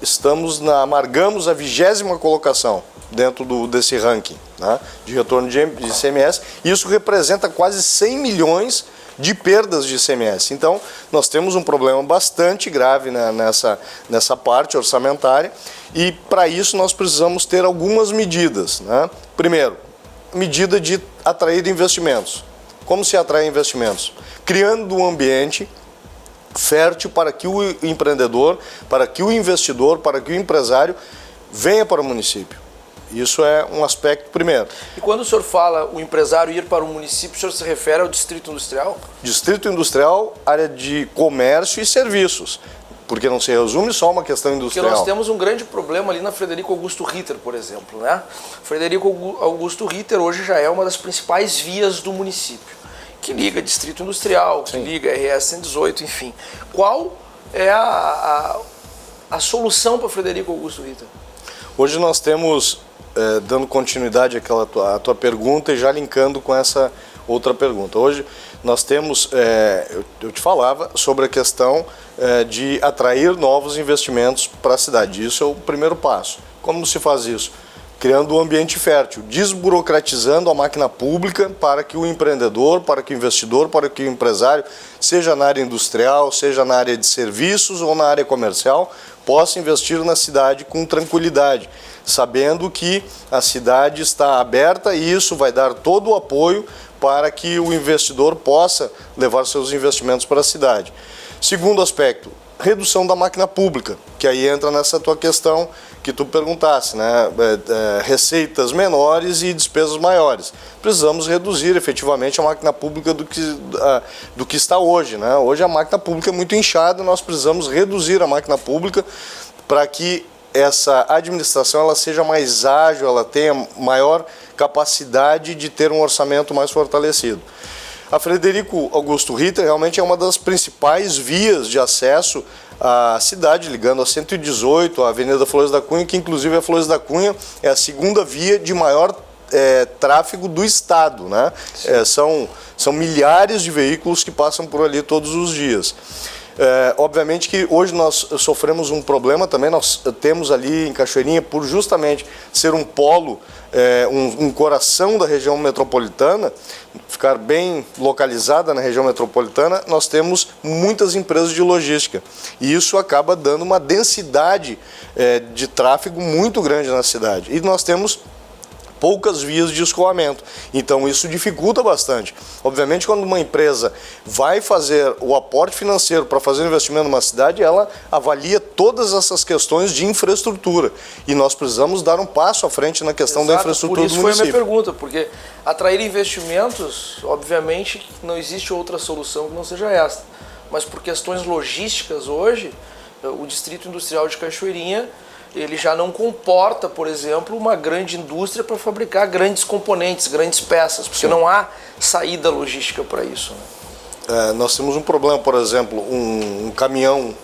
amargamos a 20ª colocação dentro desse ranking, né, de retorno de ICMS. Isso representa quase 100 milhões de perdas de ICMS. Então, nós temos um problema bastante grave nessa parte orçamentária, e para isso nós precisamos ter algumas medidas, né? Primeiro, medida de atrair investimentos. Como se atrai investimentos? Criando um ambiente fértil para que o empreendedor, para que o investidor, para que o empresário venha para o município. Isso é um aspecto primeiro. E quando o senhor fala o empresário ir para o município, o senhor se refere ao distrito industrial? Distrito industrial, área de comércio e serviços, porque não se resume só uma questão industrial. Porque nós temos um grande problema ali na Frederico Augusto Ritter, por exemplo, né? Frederico Augusto Ritter hoje já é uma das principais vias do município, que liga distrito industrial, que liga RS 118, enfim. Qual é a solução para Frederico Augusto Ritter? Hoje nós temos, dando continuidade à tua pergunta e já linkando com essa outra pergunta. Hoje nós temos, eu te falava sobre a questão de atrair novos investimentos para a cidade. Isso é o primeiro passo. Como se faz isso? Criando um ambiente fértil, desburocratizando a máquina pública para que o empreendedor, para que o investidor, para que o empresário, seja na área industrial, seja na área de serviços ou na área comercial, possa investir na cidade com tranquilidade, sabendo que a cidade está aberta e isso vai dar todo o apoio para que o investidor possa levar seus investimentos para a cidade. Segundo aspecto, redução da máquina pública, que aí entra nessa tua questão que tu perguntasse, né? Receitas menores e despesas maiores. Precisamos reduzir efetivamente a máquina pública do que está hoje, né? Hoje a máquina pública é muito inchada, nós precisamos reduzir a máquina pública para que essa administração ela seja mais ágil, ela tenha maior capacidade de ter um orçamento mais fortalecido. A Frederico Augusto Ritter realmente é uma das principais vias de acesso à cidade, ligando a 118, a Avenida Flores da Cunha, que inclusive a Flores da Cunha é a segunda via de maior tráfego do estado, né? São milhares de veículos que passam por ali todos os dias. Obviamente que hoje nós sofremos um problema também, nós temos ali em Cachoeirinha, por justamente ser um polo, um coração da região metropolitana, ficar bem localizada na região metropolitana, nós temos muitas empresas de logística. E isso acaba dando uma densidade de tráfego muito grande na cidade. E nós temos poucas vias de escoamento, então isso dificulta bastante. Obviamente, quando uma empresa vai fazer o aporte financeiro para fazer um investimento numa cidade, ela avalia todas essas questões de infraestrutura, e nós precisamos dar um passo à frente na questão da infraestrutura do município. Por isso foi a minha pergunta, porque atrair investimentos, obviamente não existe outra solução que não seja esta, mas por questões logísticas hoje, o Distrito Industrial de Cachoeirinha ele já não comporta, por exemplo, uma grande indústria para fabricar grandes componentes, grandes peças, porque não há saída logística para isso, né? Nós temos um problema, por exemplo, um caminhão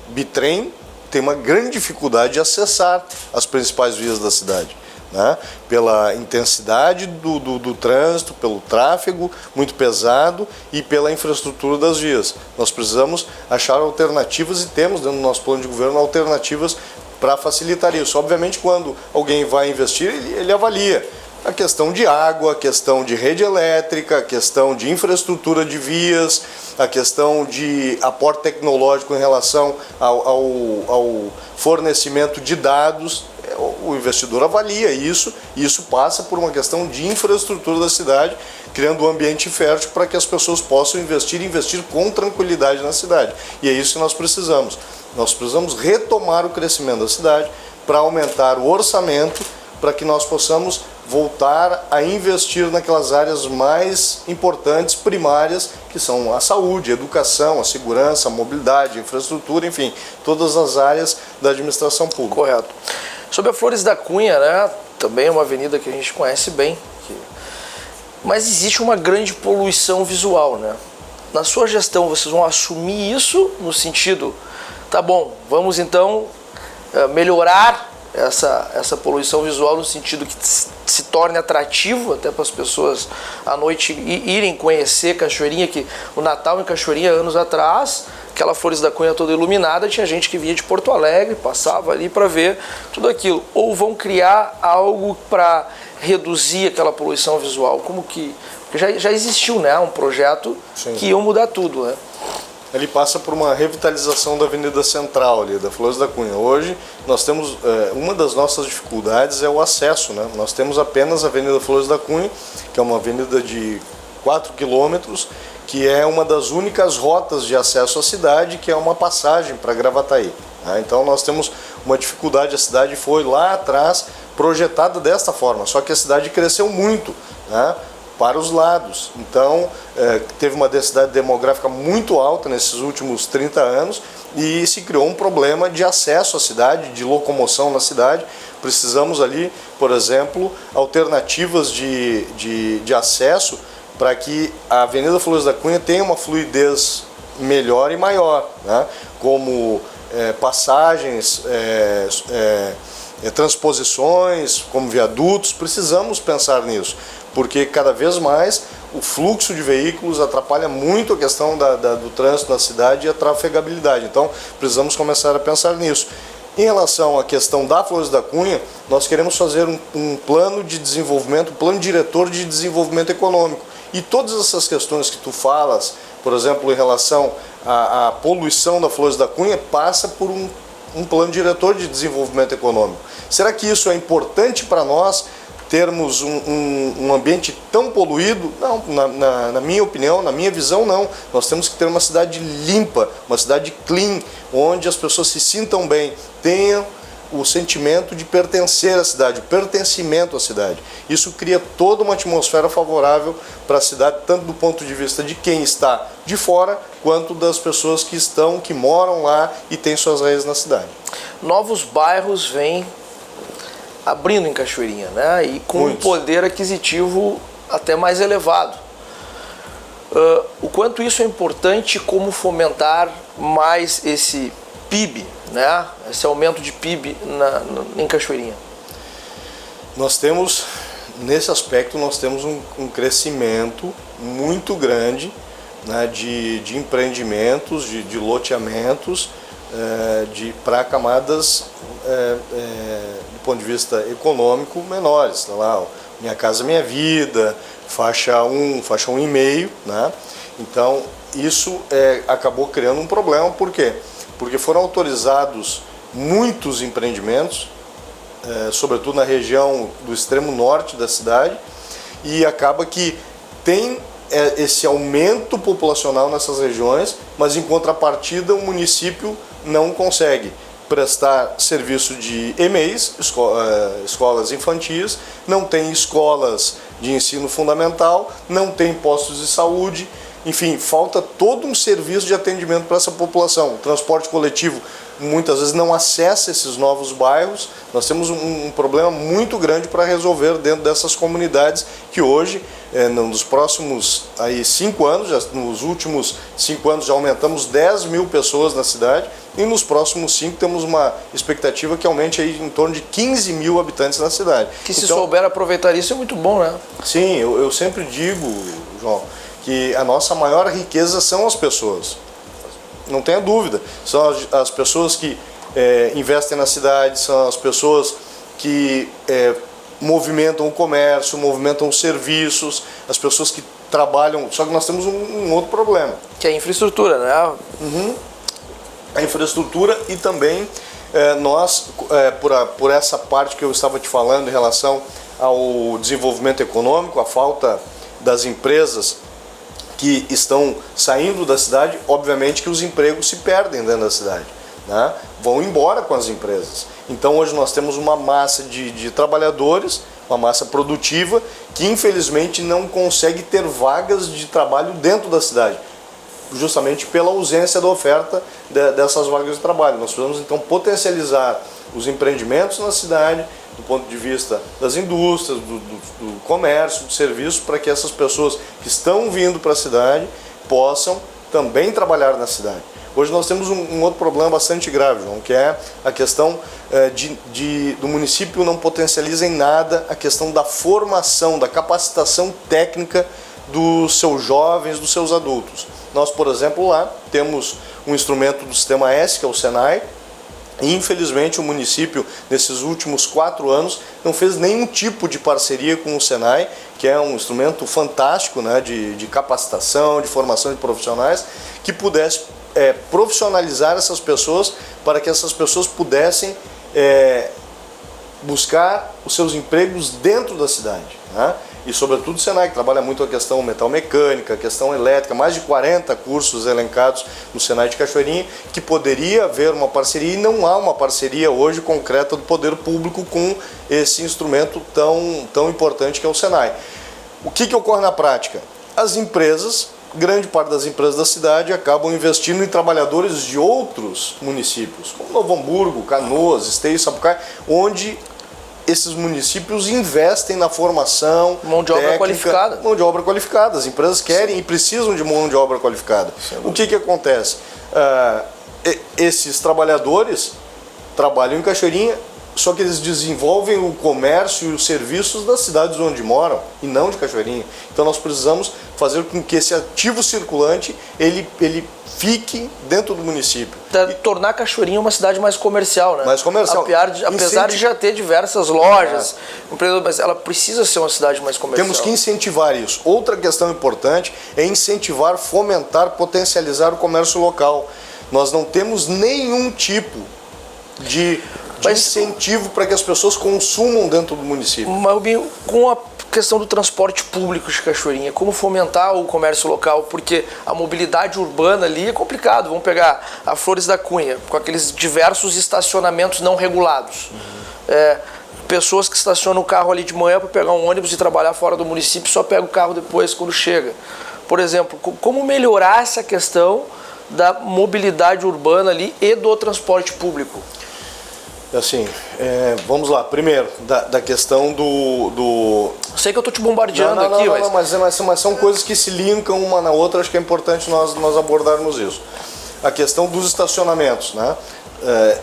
bitrem tem uma grande dificuldade de acessar as principais vias da cidade, né? Pela intensidade do trânsito, pelo tráfego muito pesado e pela infraestrutura das vias. Nós precisamos achar alternativas e temos dentro do nosso plano de governo alternativas para facilitar isso. Obviamente, quando alguém vai investir, ele avalia a questão de água, a questão de rede elétrica, a questão de infraestrutura de vias, a questão de aporte tecnológico em relação ao fornecimento de dados. O investidor avalia isso e isso passa por uma questão de infraestrutura da cidade, criando um ambiente fértil para que as pessoas possam investir com tranquilidade na cidade. E é isso que nós precisamos. Nós precisamos retomar o crescimento da cidade para aumentar o orçamento, para que nós possamos voltar a investir naquelas áreas mais importantes, primárias, que são a saúde, a educação, a segurança, a mobilidade, a infraestrutura, enfim, todas as áreas da administração pública. Correto. Sobre a Flores da Cunha, né, também é uma avenida que a gente conhece bem, mas existe uma grande poluição visual, né? Na sua gestão, vocês vão assumir isso no sentido, tá bom, vamos então melhorar essa poluição visual no sentido que se torne atrativo até para as pessoas à noite irem conhecer Cachoeirinha, que o Natal em Cachoeirinha, anos atrás, aquela Flores da Cunha toda iluminada, tinha gente que vinha de Porto Alegre, passava ali para ver tudo aquilo. Ou vão criar algo para reduzir aquela poluição visual, como que... Porque já existiu, né, um projeto Sim. que ia mudar tudo, né? Ele passa por uma revitalização da Avenida Central, ali, da Flores da Cunha. Hoje, nós temos, uma das nossas dificuldades é o acesso, né? Nós temos apenas a Avenida Flores da Cunha, que é uma avenida de 4 quilômetros, que é uma das únicas rotas de acesso à cidade, que é uma passagem para Gravataí. Né? Então, nós temos uma dificuldade, a cidade foi lá atrás projetada desta forma, só que a cidade cresceu muito, né? Para os lados. Então, teve uma densidade demográfica muito alta nesses últimos 30 anos e se criou um problema de acesso à cidade, de locomoção na cidade. Precisamos ali, por exemplo, alternativas de acesso para que a Avenida Flores da Cunha tenha uma fluidez melhor e maior, né? Como passagens, transposições, como viadutos. Precisamos pensar nisso, porque cada vez mais o fluxo de veículos atrapalha muito a questão do trânsito na cidade e a trafegabilidade. Então, precisamos começar a pensar nisso. Em relação à questão da Flores da Cunha, nós queremos fazer um plano de desenvolvimento, um plano diretor de desenvolvimento econômico. E todas essas questões que tu falas, por exemplo, em relação à poluição da Flores da Cunha, passa por um plano diretor de desenvolvimento econômico. Será que isso é importante para nós, termos um ambiente tão poluído? Não, na minha opinião, na minha visão, não. Nós temos que ter uma cidade limpa, uma cidade clean, onde as pessoas se sintam bem, tenham o sentimento de pertencer à cidade, o pertencimento à cidade. Isso cria toda uma atmosfera favorável para a cidade, tanto do ponto de vista de quem está de fora, quanto das pessoas que moram lá e têm suas raízes na cidade. Novos bairros vêm abrindo em Cachoeirinha, né? E com um poder aquisitivo até mais elevado. O quanto isso é importante, como fomentar mais esse PIB, né? Esse aumento de PIB em Cachoeirinha? Nós temos, nesse aspecto, nós temos um crescimento muito grande, né, de empreendimentos, de loteamentos, para camadas do ponto de vista econômico menores. Tá lá, Minha Casa Minha Vida, faixa 1, faixa 1,5, né? Então isso acabou criando um problema. Por quê? Porque foram autorizados muitos empreendimentos, sobretudo na região do extremo norte da cidade, e acaba que tem esse aumento populacional nessas regiões, mas em contrapartida o município não consegue prestar serviço de EMEIs, escolas infantis, não tem escolas de ensino fundamental, não tem postos de saúde, enfim, falta todo um serviço de atendimento para essa população. O transporte coletivo muitas vezes não acessa esses novos bairros. Nós temos um problema muito grande para resolver dentro dessas comunidades que hoje, nos próximos 5 anos, nos últimos 5 anos já aumentamos 10 mil pessoas na cidade e nos próximos 5 temos uma expectativa que aumente aí em torno de 15 mil habitantes na cidade. Que se souber aproveitar isso é muito bom, né? Sim, eu sempre digo, João, que a nossa maior riqueza são as pessoas. Não tenha dúvida. São as pessoas que investem na cidade, são as pessoas que movimentam o comércio, movimentam os serviços, as pessoas que trabalham. Só que nós temos um outro problema. Que é a infraestrutura, né? A infraestrutura e também nós, por essa parte que eu estava te falando em relação ao desenvolvimento econômico, a falta das empresas que estão saindo da cidade, obviamente que os empregos se perdem dentro da cidade, né? Vão embora com as empresas. Então hoje nós temos uma massa de trabalhadores, uma massa produtiva, que infelizmente não consegue ter vagas de trabalho dentro da cidade, justamente pela ausência da oferta dessas vagas de trabalho. Nós precisamos então potencializar os empreendimentos na cidade, do ponto de vista das indústrias, do comércio, do serviço, para que essas pessoas que estão vindo para a cidade possam também trabalhar na cidade. Hoje nós temos um outro problema bastante grave, João, que é a questão do município não potencializa em nada a questão da formação, da capacitação técnica dos seus jovens, dos seus adultos. Nós, por exemplo, lá temos um instrumento do Sistema S, que é o Senai, e infelizmente o município, nesses últimos 4 anos, não fez nenhum tipo de parceria com o Senai, que é um instrumento fantástico, né, de capacitação, de formação de profissionais, que pudesse profissionalizar essas pessoas para que essas pessoas pudessem buscar os seus empregos dentro da cidade, né? E sobretudo o Senai, que trabalha muito a questão metalmecânica, a questão elétrica, mais de 40 cursos elencados no Senai de Cachoeirinha, que poderia haver uma parceria, e não há uma parceria hoje concreta do poder público com esse instrumento tão importante que é o Senai. O que ocorre na prática? As empresas, grande parte das empresas da cidade, acabam investindo em trabalhadores de outros municípios, como Novo Hamburgo, Canoas, Esteio, Sapucaí, onde esses municípios investem na formação mão de obra qualificada. Mão de obra qualificada. As empresas querem e precisam de mão de obra qualificada. O que acontece? Esses trabalhadores trabalham em Cachoeirinha, só que eles desenvolvem o comércio e os serviços das cidades onde moram e não de Cachoeirinha. Então nós precisamos fazer com que esse ativo circulante ele fique dentro do município. E tornar Cachoeirinha uma cidade mais comercial, né? Mais comercial. Apesar de já ter diversas lojas, mas ela precisa ser uma cidade mais comercial. Temos que incentivar isso. Outra questão importante é incentivar, fomentar, potencializar o comércio local. Nós não temos nenhum tipo de incentivo para que as pessoas consumam dentro do município. Mas, com a questão do transporte público de Cachoeirinha, como fomentar o comércio local, porque a mobilidade urbana ali é complicado. Vamos pegar a Flores da Cunha, com aqueles diversos estacionamentos não regulados. Pessoas que estacionam o carro ali de manhã para pegar um ônibus e trabalhar fora do município, só pega o carro depois quando chega. Por exemplo, como melhorar essa questão da mobilidade urbana ali e do transporte público? Assim, vamos lá. Primeiro, da questão do... Sei que eu estou te bombardeando aqui, mas são coisas que se linkam uma na outra. Acho que é importante nós abordarmos isso. A questão dos estacionamentos, né?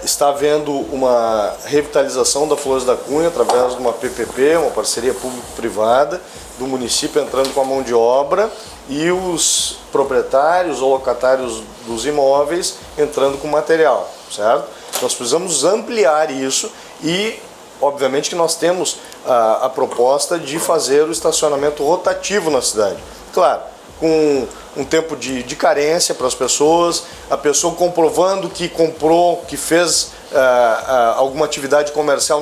Está havendo uma revitalização da Flores da Cunha através de uma PPP, uma parceria público-privada, do município entrando com a mão de obra e os proprietários ou locatários dos imóveis entrando com material, certo? Nós precisamos ampliar isso e, obviamente, que nós temos a proposta de fazer o estacionamento rotativo na cidade. Claro, com um tempo de carência para as pessoas, a pessoa comprovando que comprou, que fez alguma atividade comercial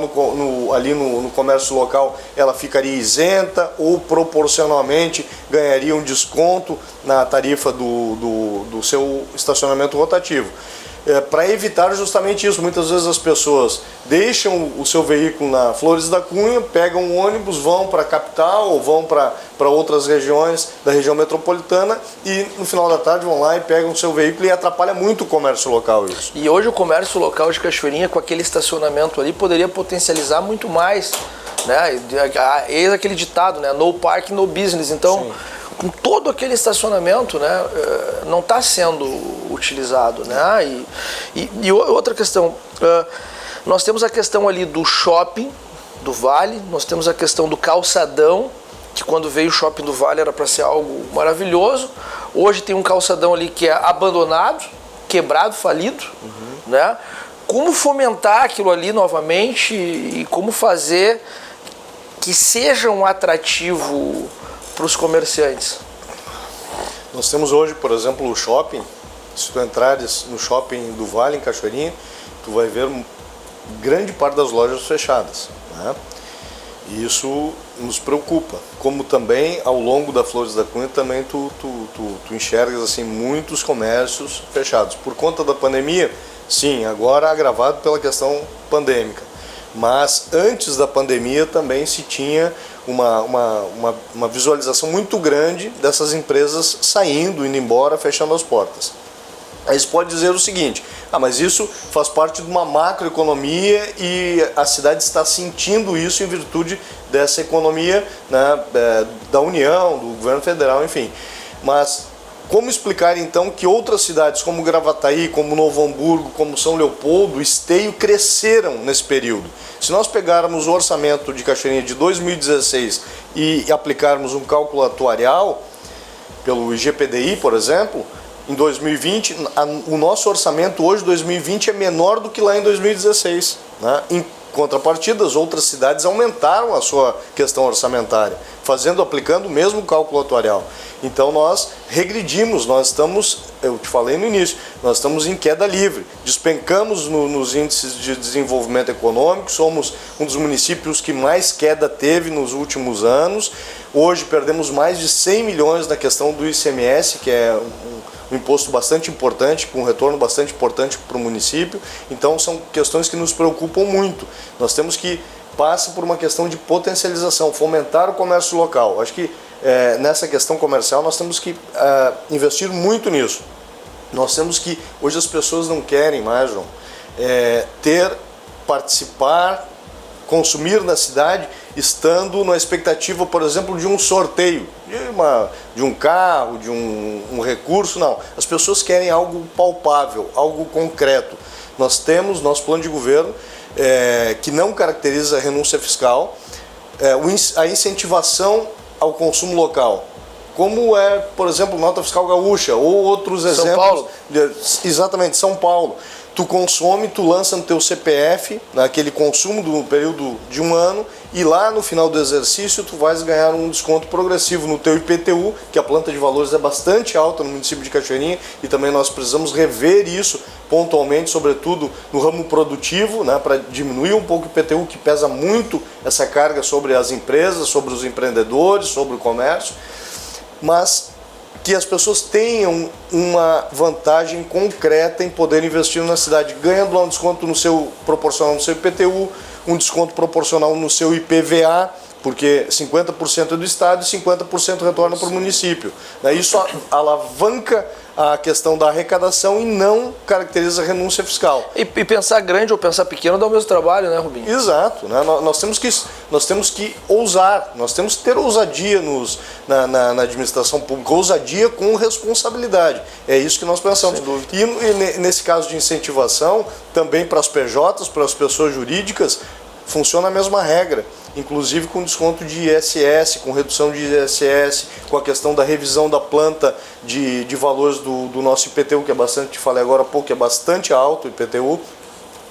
ali no comércio local, ela ficaria isenta ou proporcionalmente ganharia um desconto na tarifa do seu estacionamento rotativo. para evitar justamente isso. Muitas vezes as pessoas deixam o seu veículo na Flores da Cunha, pegam um ônibus, vão para a capital ou vão para outras regiões da região metropolitana e no final da tarde vão lá e pegam o seu veículo, e atrapalha muito o comércio local isso. E hoje o comércio local de Cachoeirinha, com aquele estacionamento ali, poderia potencializar muito mais, né? Eis aquele ditado, né? No parking, no business. Então, sim, com todo aquele estacionamento, né, não está sendo utilizado, né? E outra questão, nós temos a questão ali do shopping do Vale, nós temos a questão do calçadão, que quando veio o shopping do Vale era para ser algo maravilhoso. Hoje tem um calçadão ali que é abandonado, quebrado, falido, né? Como fomentar aquilo ali novamente e como fazer que seja um atrativo para os comerciantes? Nós temos hoje, por exemplo, o shopping. Se tu entrares no shopping do Vale, em Cachoeirinha, tu vai ver grande parte das lojas fechadas, né? E isso nos preocupa. Como também, ao longo da Flores da Cunha, também tu enxergas assim, muitos comércios fechados. Por conta da pandemia, sim, agora agravado pela questão pandêmica. Mas antes da pandemia também se tinha uma visualização muito grande dessas empresas saindo, indo embora, fechando as portas. Aí você pode dizer o seguinte: mas isso faz parte de uma macroeconomia e a cidade está sentindo isso em virtude dessa economia, né, da União, do governo federal, enfim. Mas como explicar então que outras cidades como Gravataí, como Novo Hamburgo, como São Leopoldo, Esteio cresceram nesse período? Se nós pegarmos o orçamento de Cachoeirinha de 2016 e aplicarmos um cálculo atuarial pelo IGPDI, por exemplo, em 2020, o nosso orçamento hoje, 2020, é menor do que lá em 2016, né? Em contrapartida, as outras cidades aumentaram a sua questão orçamentária, aplicando o mesmo cálculo atuarial. Então nós regredimos, nós estamos, eu te falei no início, nós estamos em queda livre, despencamos nos índices de desenvolvimento econômico, somos um dos municípios que mais queda teve nos últimos anos. Hoje perdemos mais de 100 milhões na questão do ICMS, que é um imposto bastante importante, com um retorno bastante importante para o município. Então são questões que nos preocupam muito. Nós temos que passar por uma questão de potencialização, fomentar o comércio local. Acho que nessa questão comercial nós temos que investir muito nisso. Nós temos que, hoje as pessoas não querem mais, João, participar, consumir na cidade, estando na expectativa, por exemplo, de um sorteio, de um carro, de um recurso. Não, as pessoas querem algo palpável, algo concreto. Nós temos nosso plano de governo, que não caracteriza a renúncia fiscal, a incentivação ao consumo local, como é, por exemplo, nota fiscal gaúcha ou outros exemplos. São Paulo. Exatamente, São Paulo. Tu consome, tu lança no teu CPF, naquele consumo do período de um ano, e lá no final do exercício tu vais ganhar um desconto progressivo no teu IPTU, que a planta de valores é bastante alta no município de Cachoeirinha, e também nós precisamos rever isso pontualmente, sobretudo no ramo produtivo, né, para diminuir um pouco o IPTU, que pesa muito essa carga sobre as empresas, sobre os empreendedores, sobre o comércio, mas que as pessoas tenham uma vantagem concreta em poder investir na cidade, ganhando lá um desconto proporcional no seu IPTU, um desconto proporcional no seu IPVA, porque 50% é do Estado e 50% retorna para o município. Isso alavanca a questão da arrecadação e não caracteriza a renúncia fiscal. E pensar grande ou pensar pequeno dá o mesmo trabalho, né, Rubinho? Exato, né? Nós temos que ousar, nós temos que ter ousadia na administração pública, ousadia com responsabilidade. É isso que nós pensamos. E nesse caso de incentivação, também para as PJs, para as pessoas jurídicas, funciona a mesma regra, inclusive com desconto de ISS, com redução de ISS, com a questão da revisão da planta de valores do nosso IPTU, que é bastante, te falei agora há pouco, que é bastante alto o IPTU,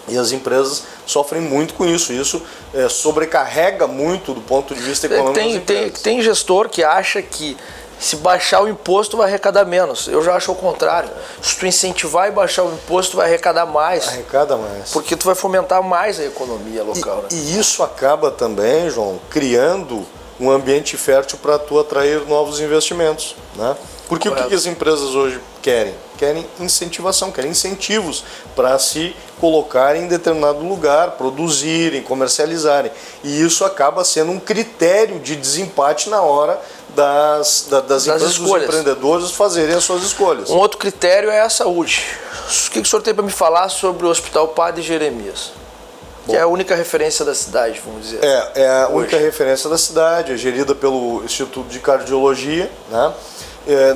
e as empresas sofrem muito com isso. Isso sobrecarrega muito do ponto de vista econômico. Tem gestor que acha que se baixar o imposto vai arrecadar menos. Eu já acho o contrário. Se tu incentivar e baixar o imposto, vai arrecadar mais. Arrecada mais. Porque tu vai fomentar mais a economia local. Né? E isso acaba também, João, criando um ambiente fértil para tu atrair novos investimentos, né? Porque o que as empresas hoje querem? Querem incentivação, querem incentivos para se colocarem em determinado lugar, produzirem, comercializarem. E isso acaba sendo um critério de desempate na hora das empresas, dos empreendedores fazerem as suas escolhas. Um outro critério é a saúde. O que o senhor tem para me falar sobre o Hospital Padre Jeremias? Que é a única referência da cidade, vamos dizer. É a única referência da cidade, é gerida pelo Instituto de Cardiologia, né?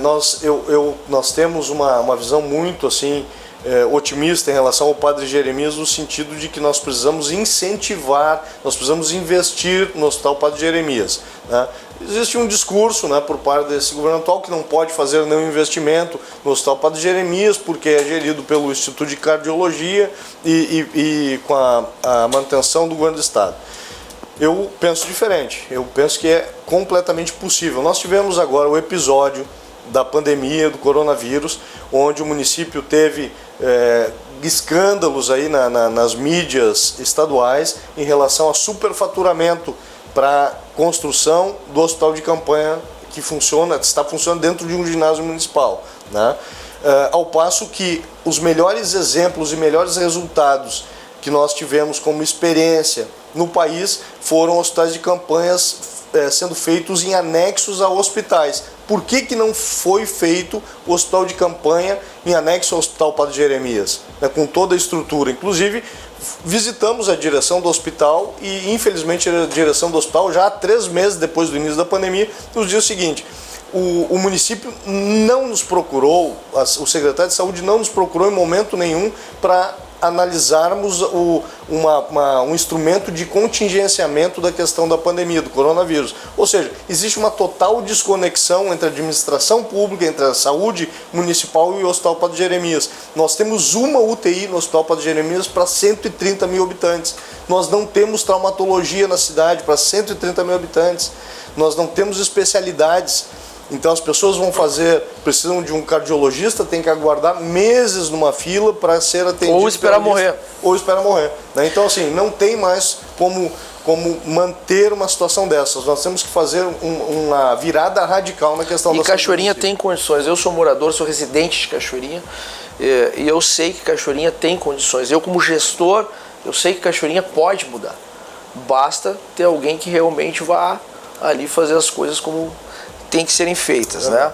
Nós temos uma visão muito assim otimista em relação ao Padre Jeremias, no sentido de que nós precisamos incentivar, nós precisamos investir no Hospital Padre Jeremias, né? Existe um discurso, né, por parte desse governo atual que não pode fazer nenhum investimento no Hospital Padre Jeremias porque é gerido pelo Instituto de Cardiologia e com a manutenção do governo do Estado. Eu penso diferente, eu penso que é completamente possível. Nós tivemos agora o episódio da pandemia do coronavírus, onde o município teve escândalos aí nas mídias estaduais em relação a superfaturamento para construção do hospital de campanha que está funcionando dentro de um ginásio municipal, né? Ao passo que os melhores exemplos e melhores resultados que nós tivemos como experiência no país foram hospitais de campanhas sendo feitos em anexos a hospitais. Por que não foi feito o hospital de campanha em anexo ao Hospital Padre Jeremias, né, com toda a estrutura? Inclusive, visitamos a direção do hospital e, infelizmente, a direção do hospital, já há 3 meses depois do início da pandemia, nos diz o seguinte: o município não nos procurou, o secretário de saúde não nos procurou em momento nenhum para analisarmos um instrumento de contingenciamento da questão da pandemia, do coronavírus. Ou seja, existe uma total desconexão entre a administração pública, entre a saúde municipal e o Hospital Padre Jeremias. Nós temos uma UTI no Hospital Padre Jeremias para 130 mil habitantes. Nós não temos traumatologia na cidade para 130 mil habitantes. Nós não temos especialidades. Então as pessoas precisam de um cardiologista, tem que aguardar meses numa fila para ser atendido. Ou esperar morrer. Ou esperar morrer, né? Então assim, não tem mais como manter uma situação dessas. Nós temos que fazer uma virada radical na questão da saúde. E Cachoeirinha tem condições. Eu sou morador, sou residente de Cachoeirinha e eu sei que Cachoeirinha tem condições. Eu, como gestor, eu sei que Cachoeirinha pode mudar. Basta ter alguém que realmente vá ali fazer as coisas como tem que serem feitas, né?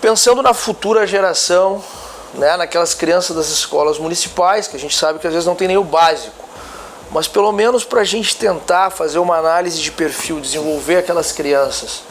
Pensando na futura geração, né, naquelas crianças das escolas municipais, que a gente sabe que às vezes não tem nem o básico, mas pelo menos para a gente tentar fazer uma análise de perfil, desenvolver aquelas crianças,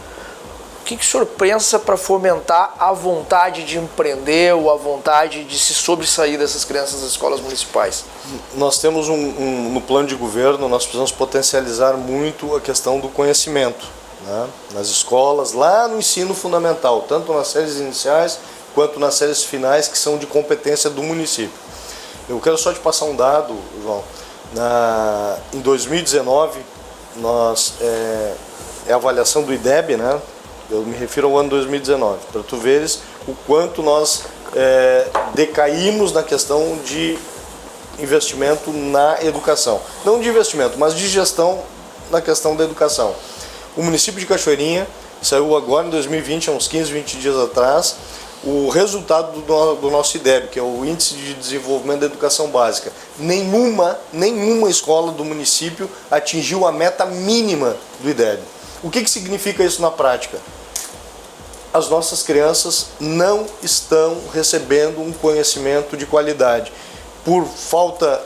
o que o senhor pensa para fomentar a vontade de empreender ou a vontade de se sobressair dessas crianças das escolas municipais? Nós temos no plano de governo, nós precisamos potencializar muito a questão do conhecimento, né, nas escolas, lá no ensino fundamental, tanto nas séries iniciais quanto nas séries finais, que são de competência do município. Eu quero só te passar um dado, João. Em 2019, é a avaliação do IDEB, né? Eu me refiro ao ano 2019, para tu veres o quanto nós decaímos na questão de investimento na educação. Não de investimento, mas de gestão na questão da educação. O município de Cachoeirinha saiu agora em 2020, há uns 15, 20 dias atrás, o resultado do nosso IDEB, que é o Índice de Desenvolvimento da Educação Básica. Nenhuma escola do município atingiu a meta mínima do IDEB. O que significa isso na prática? As nossas crianças não estão recebendo um conhecimento de qualidade. Por falta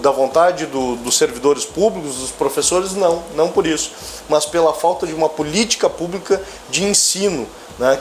da vontade dos servidores públicos, dos professores, não por isso, mas pela falta de uma política pública de ensino, né,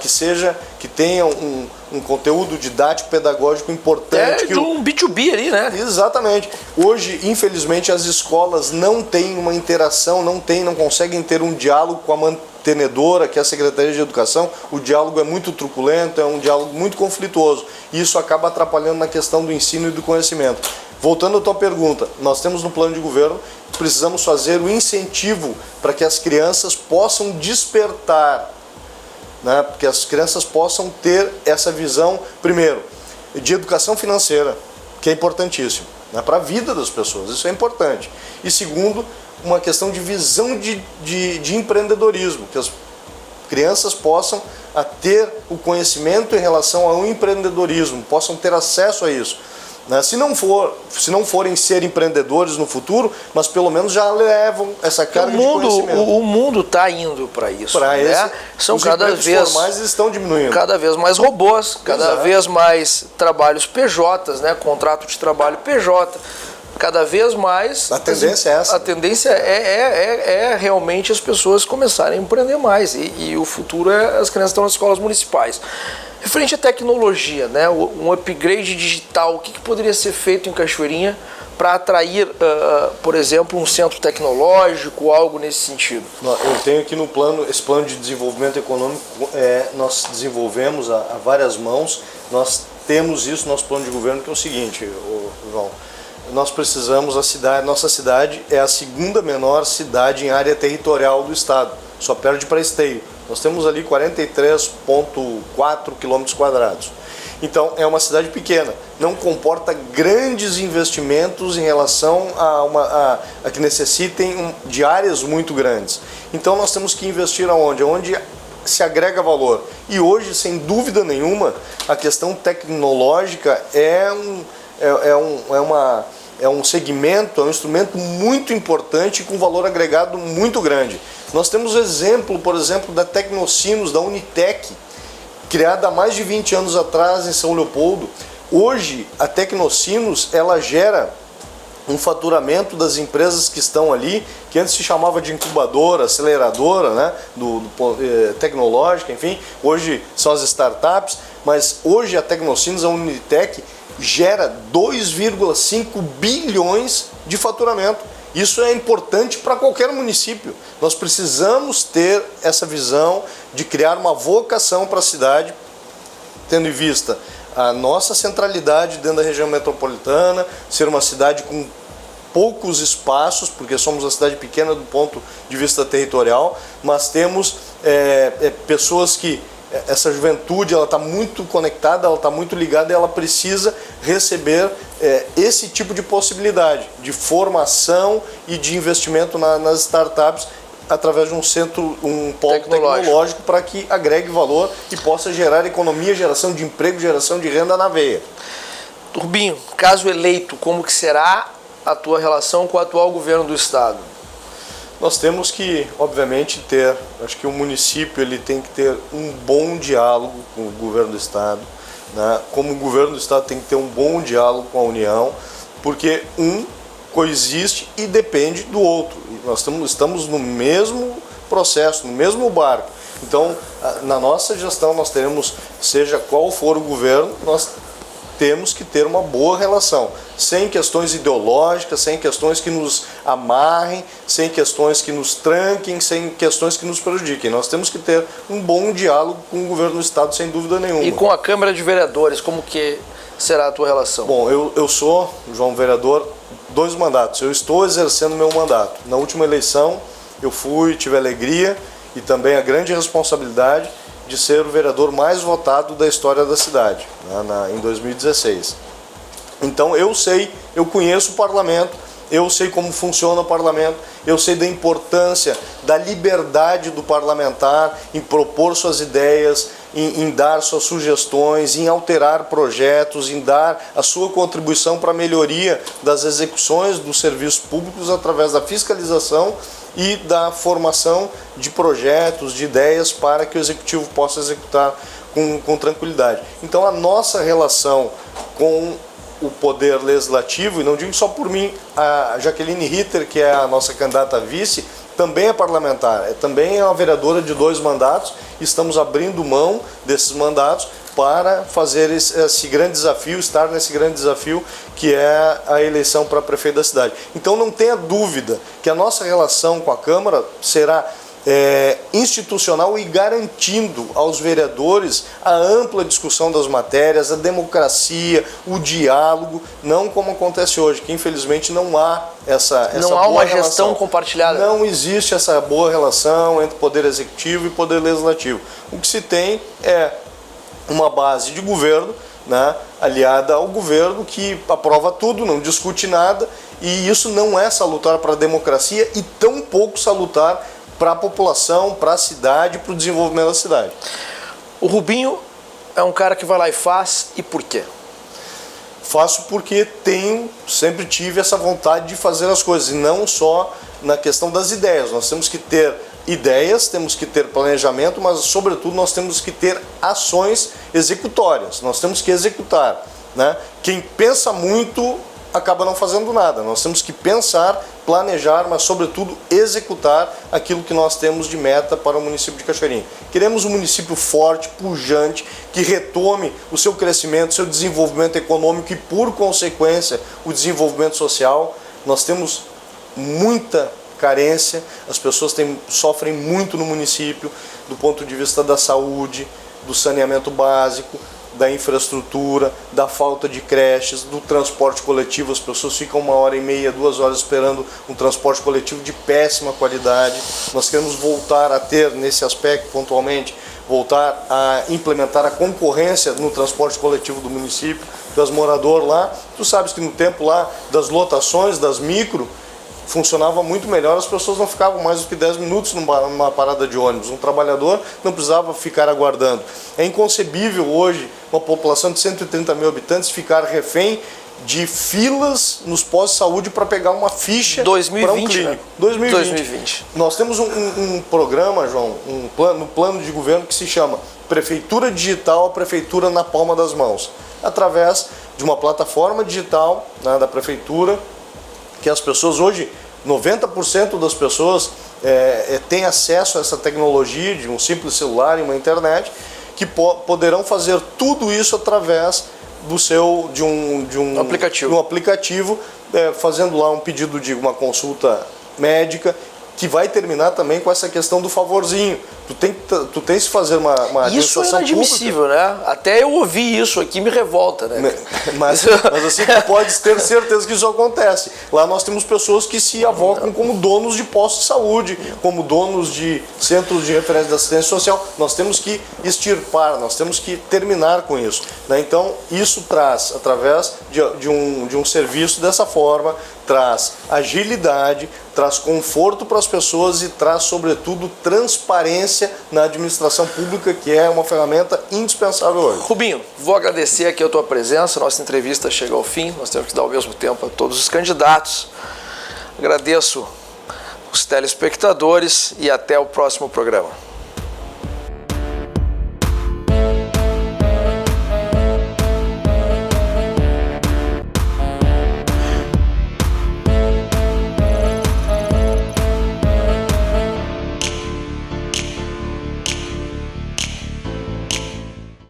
que tenha um conteúdo didático pedagógico importante. De um B2B ali, né? Exatamente. Hoje, infelizmente, as escolas não têm uma interação, não conseguem ter um diálogo com a mantenedora, que é a Secretaria de Educação. O diálogo é muito truculento, é um diálogo muito conflituoso. E isso acaba atrapalhando na questão do ensino e do conhecimento. Voltando à tua pergunta, nós temos no plano de governo, precisamos fazer o incentivo para que as crianças possam despertar, né, porque as crianças possam ter essa visão, primeiro, de educação financeira, que é importantíssimo, né, para a vida das pessoas, isso é importante. E segundo, uma questão de visão de empreendedorismo, que crianças possam ter o conhecimento em relação ao empreendedorismo, possam ter acesso a isso. Se não forem ser empreendedores no futuro, mas pelo menos já levam essa carga de conhecimento. O mundo está indo para isso. São os cada vez formais estão diminuindo. Cada vez mais robôs, cada vez mais trabalhos PJs, contrato de trabalho PJ. Cada vez mais... A tendência é essa. A tendência é realmente as pessoas começarem a empreender mais. E o futuro as crianças estão nas escolas municipais. Referente à tecnologia, um upgrade digital, o que poderia ser feito em Cachoeirinha para atrair, por exemplo, um centro tecnológico, algo nesse sentido? Eu tenho aqui no plano, esse plano de desenvolvimento econômico, nós desenvolvemos a várias mãos, nós temos isso no nosso plano de governo, que é o seguinte, João, nós precisamos, nossa cidade é a segunda menor cidade em área territorial do estado, só perde para Esteio. Nós temos ali 43,4 km². Então, é uma cidade pequena, não comporta grandes investimentos em relação a que necessitem de áreas muito grandes. Então, nós temos que investir aonde? Onde se agrega valor. E hoje, sem dúvida nenhuma, a questão tecnológica é um segmento, é um instrumento muito importante com valor agregado muito grande. Nós temos o exemplo, por exemplo, da Tecnocinos, da Unitec, criada há mais de 20 anos atrás em São Leopoldo. Hoje, a Tecnocinos, ela gera um faturamento das empresas que estão ali, que antes se chamava de incubadora, aceleradora, tecnológica, enfim, hoje são as startups, mas hoje a Tecnocinos, a Unitec, gera 2,5 bilhões de faturamento. Isso é importante para qualquer município. Nós precisamos ter essa visão de criar uma vocação para a cidade, tendo em vista a nossa centralidade dentro da região metropolitana, ser uma cidade com poucos espaços, porque somos uma cidade pequena do ponto de vista territorial, mas temos pessoas que essa juventude ela está muito conectada, ela está muito ligada e ela precisa receber esse tipo de possibilidade de formação e de investimento nas startups através de um centro, um polo tecnológico para que agregue valor e possa gerar economia, geração de emprego, geração de renda na veia. Turbinho, caso eleito, como que será a tua relação com o atual governo do estado? Nós temos que, obviamente, acho que o município ele tem que ter um bom diálogo com o governo do estado, como o governo do estado tem que ter um bom diálogo com a União, porque um coexiste e depende do outro. Nós estamos no mesmo processo, no mesmo barco. Então, na nossa gestão, nós teremos, seja qual for o governo, nós temos que ter uma boa relação, sem questões ideológicas, sem questões que nos amarrem, sem questões que nos tranquem, sem questões que nos prejudiquem. Nós temos que ter um bom diálogo com o governo do estado, sem dúvida nenhuma. E com a Câmara de Vereadores, como que será a tua relação? Bom, eu sou, João, vereador, 2 mandatos. Eu estou exercendo meu mandato. Na última eleição, eu tive a alegria e também a grande responsabilidade de ser o vereador mais votado da história da cidade, em 2016. Então eu conheço o parlamento, eu sei como funciona o parlamento, eu sei da importância da liberdade do parlamentar em propor suas ideias, em dar suas sugestões, em alterar projetos, em dar a sua contribuição para a melhoria das execuções dos serviços públicos através da fiscalização e da formação de projetos, de ideias para que o Executivo possa executar com tranquilidade. Então a nossa relação com o Poder Legislativo, e não digo só por mim, a Jaqueline Ritter, que é a nossa candidata a vice, também é parlamentar, também é uma vereadora de 2 mandatos, estamos abrindo mão desses mandatos para fazer esse grande desafio, estar nesse grande desafio que é a eleição para prefeito da cidade. Então não tenha dúvida que a nossa relação com a Câmara será institucional e garantindo aos vereadores a ampla discussão das matérias, a democracia, o diálogo, não como acontece hoje, que infelizmente não há essa não há uma gestão compartilhada. Não existe essa boa relação entre Poder Executivo e Poder Legislativo. O que se tem é uma base de governo, aliada ao governo que aprova tudo, não discute nada, e isso não é salutar para a democracia e tão pouco salutar para a população, para a cidade, para o desenvolvimento da cidade. O Rubinho é um cara que vai lá e faz, e por quê? Faço porque sempre tive essa vontade de fazer as coisas, e não só na questão das ideias. Nós temos que ter ideias, temos que ter planejamento, mas sobretudo nós temos que ter ações executórias, nós temos que executar, né? Quem pensa muito acaba não fazendo nada. Nós temos que pensar, planejar, mas sobretudo executar aquilo que nós temos de meta para o município de Cachoeirinha. Queremos um município forte, pujante, que retome o seu crescimento, seu desenvolvimento econômico e, por consequência, o desenvolvimento social. Nós temos muita carência, as pessoas sofrem muito no município do ponto de vista da saúde, do saneamento básico, da infraestrutura, da falta de creches, do transporte coletivo. As pessoas ficam 1h30, 2 horas esperando um transporte coletivo de péssima qualidade. Nós queremos voltar a ter, nesse aspecto pontualmente, voltar a implementar a concorrência no transporte coletivo do município. Tu és morador lá, tu sabes que no tempo lá das lotações, das micro, funcionava muito melhor, as pessoas não ficavam mais do que 10 minutos numa parada de ônibus. Um trabalhador não precisava ficar aguardando. É inconcebível hoje uma população de 130 mil habitantes ficar refém de filas nos postos de saúde para pegar uma ficha para um clínico. Né? 2020. Nós temos um programa, João, um plano de governo que se chama Prefeitura Digital, a Prefeitura na palma das mãos, através de uma plataforma digital, né, da Prefeitura, que as pessoas hoje, 90% das pessoas têm acesso a essa tecnologia de um simples celular e uma internet, que poderão fazer tudo isso através de um aplicativo, fazendo lá um pedido de uma consulta médica, que vai terminar também com essa questão do favorzinho. Tu tens que fazer uma isso é inadmissível, pública, né? Até eu ouvi isso aqui, me revolta, né? Mas assim, tu podes ter certeza que isso acontece. Lá nós temos pessoas que se avocam como donos de postos de saúde, como donos de centros de referência de assistência social. Nós temos que extirpar, nós temos que terminar com isso, né? Então, isso traz, através de um serviço dessa forma, traz agilidade, traz conforto para as pessoas e traz, sobretudo, transparência na administração pública, que é uma ferramenta indispensável hoje. Rubinho, vou agradecer aqui a tua presença, nossa entrevista chega ao fim, nós temos que dar ao mesmo tempo a todos os candidatos. Agradeço os telespectadores e até o próximo programa.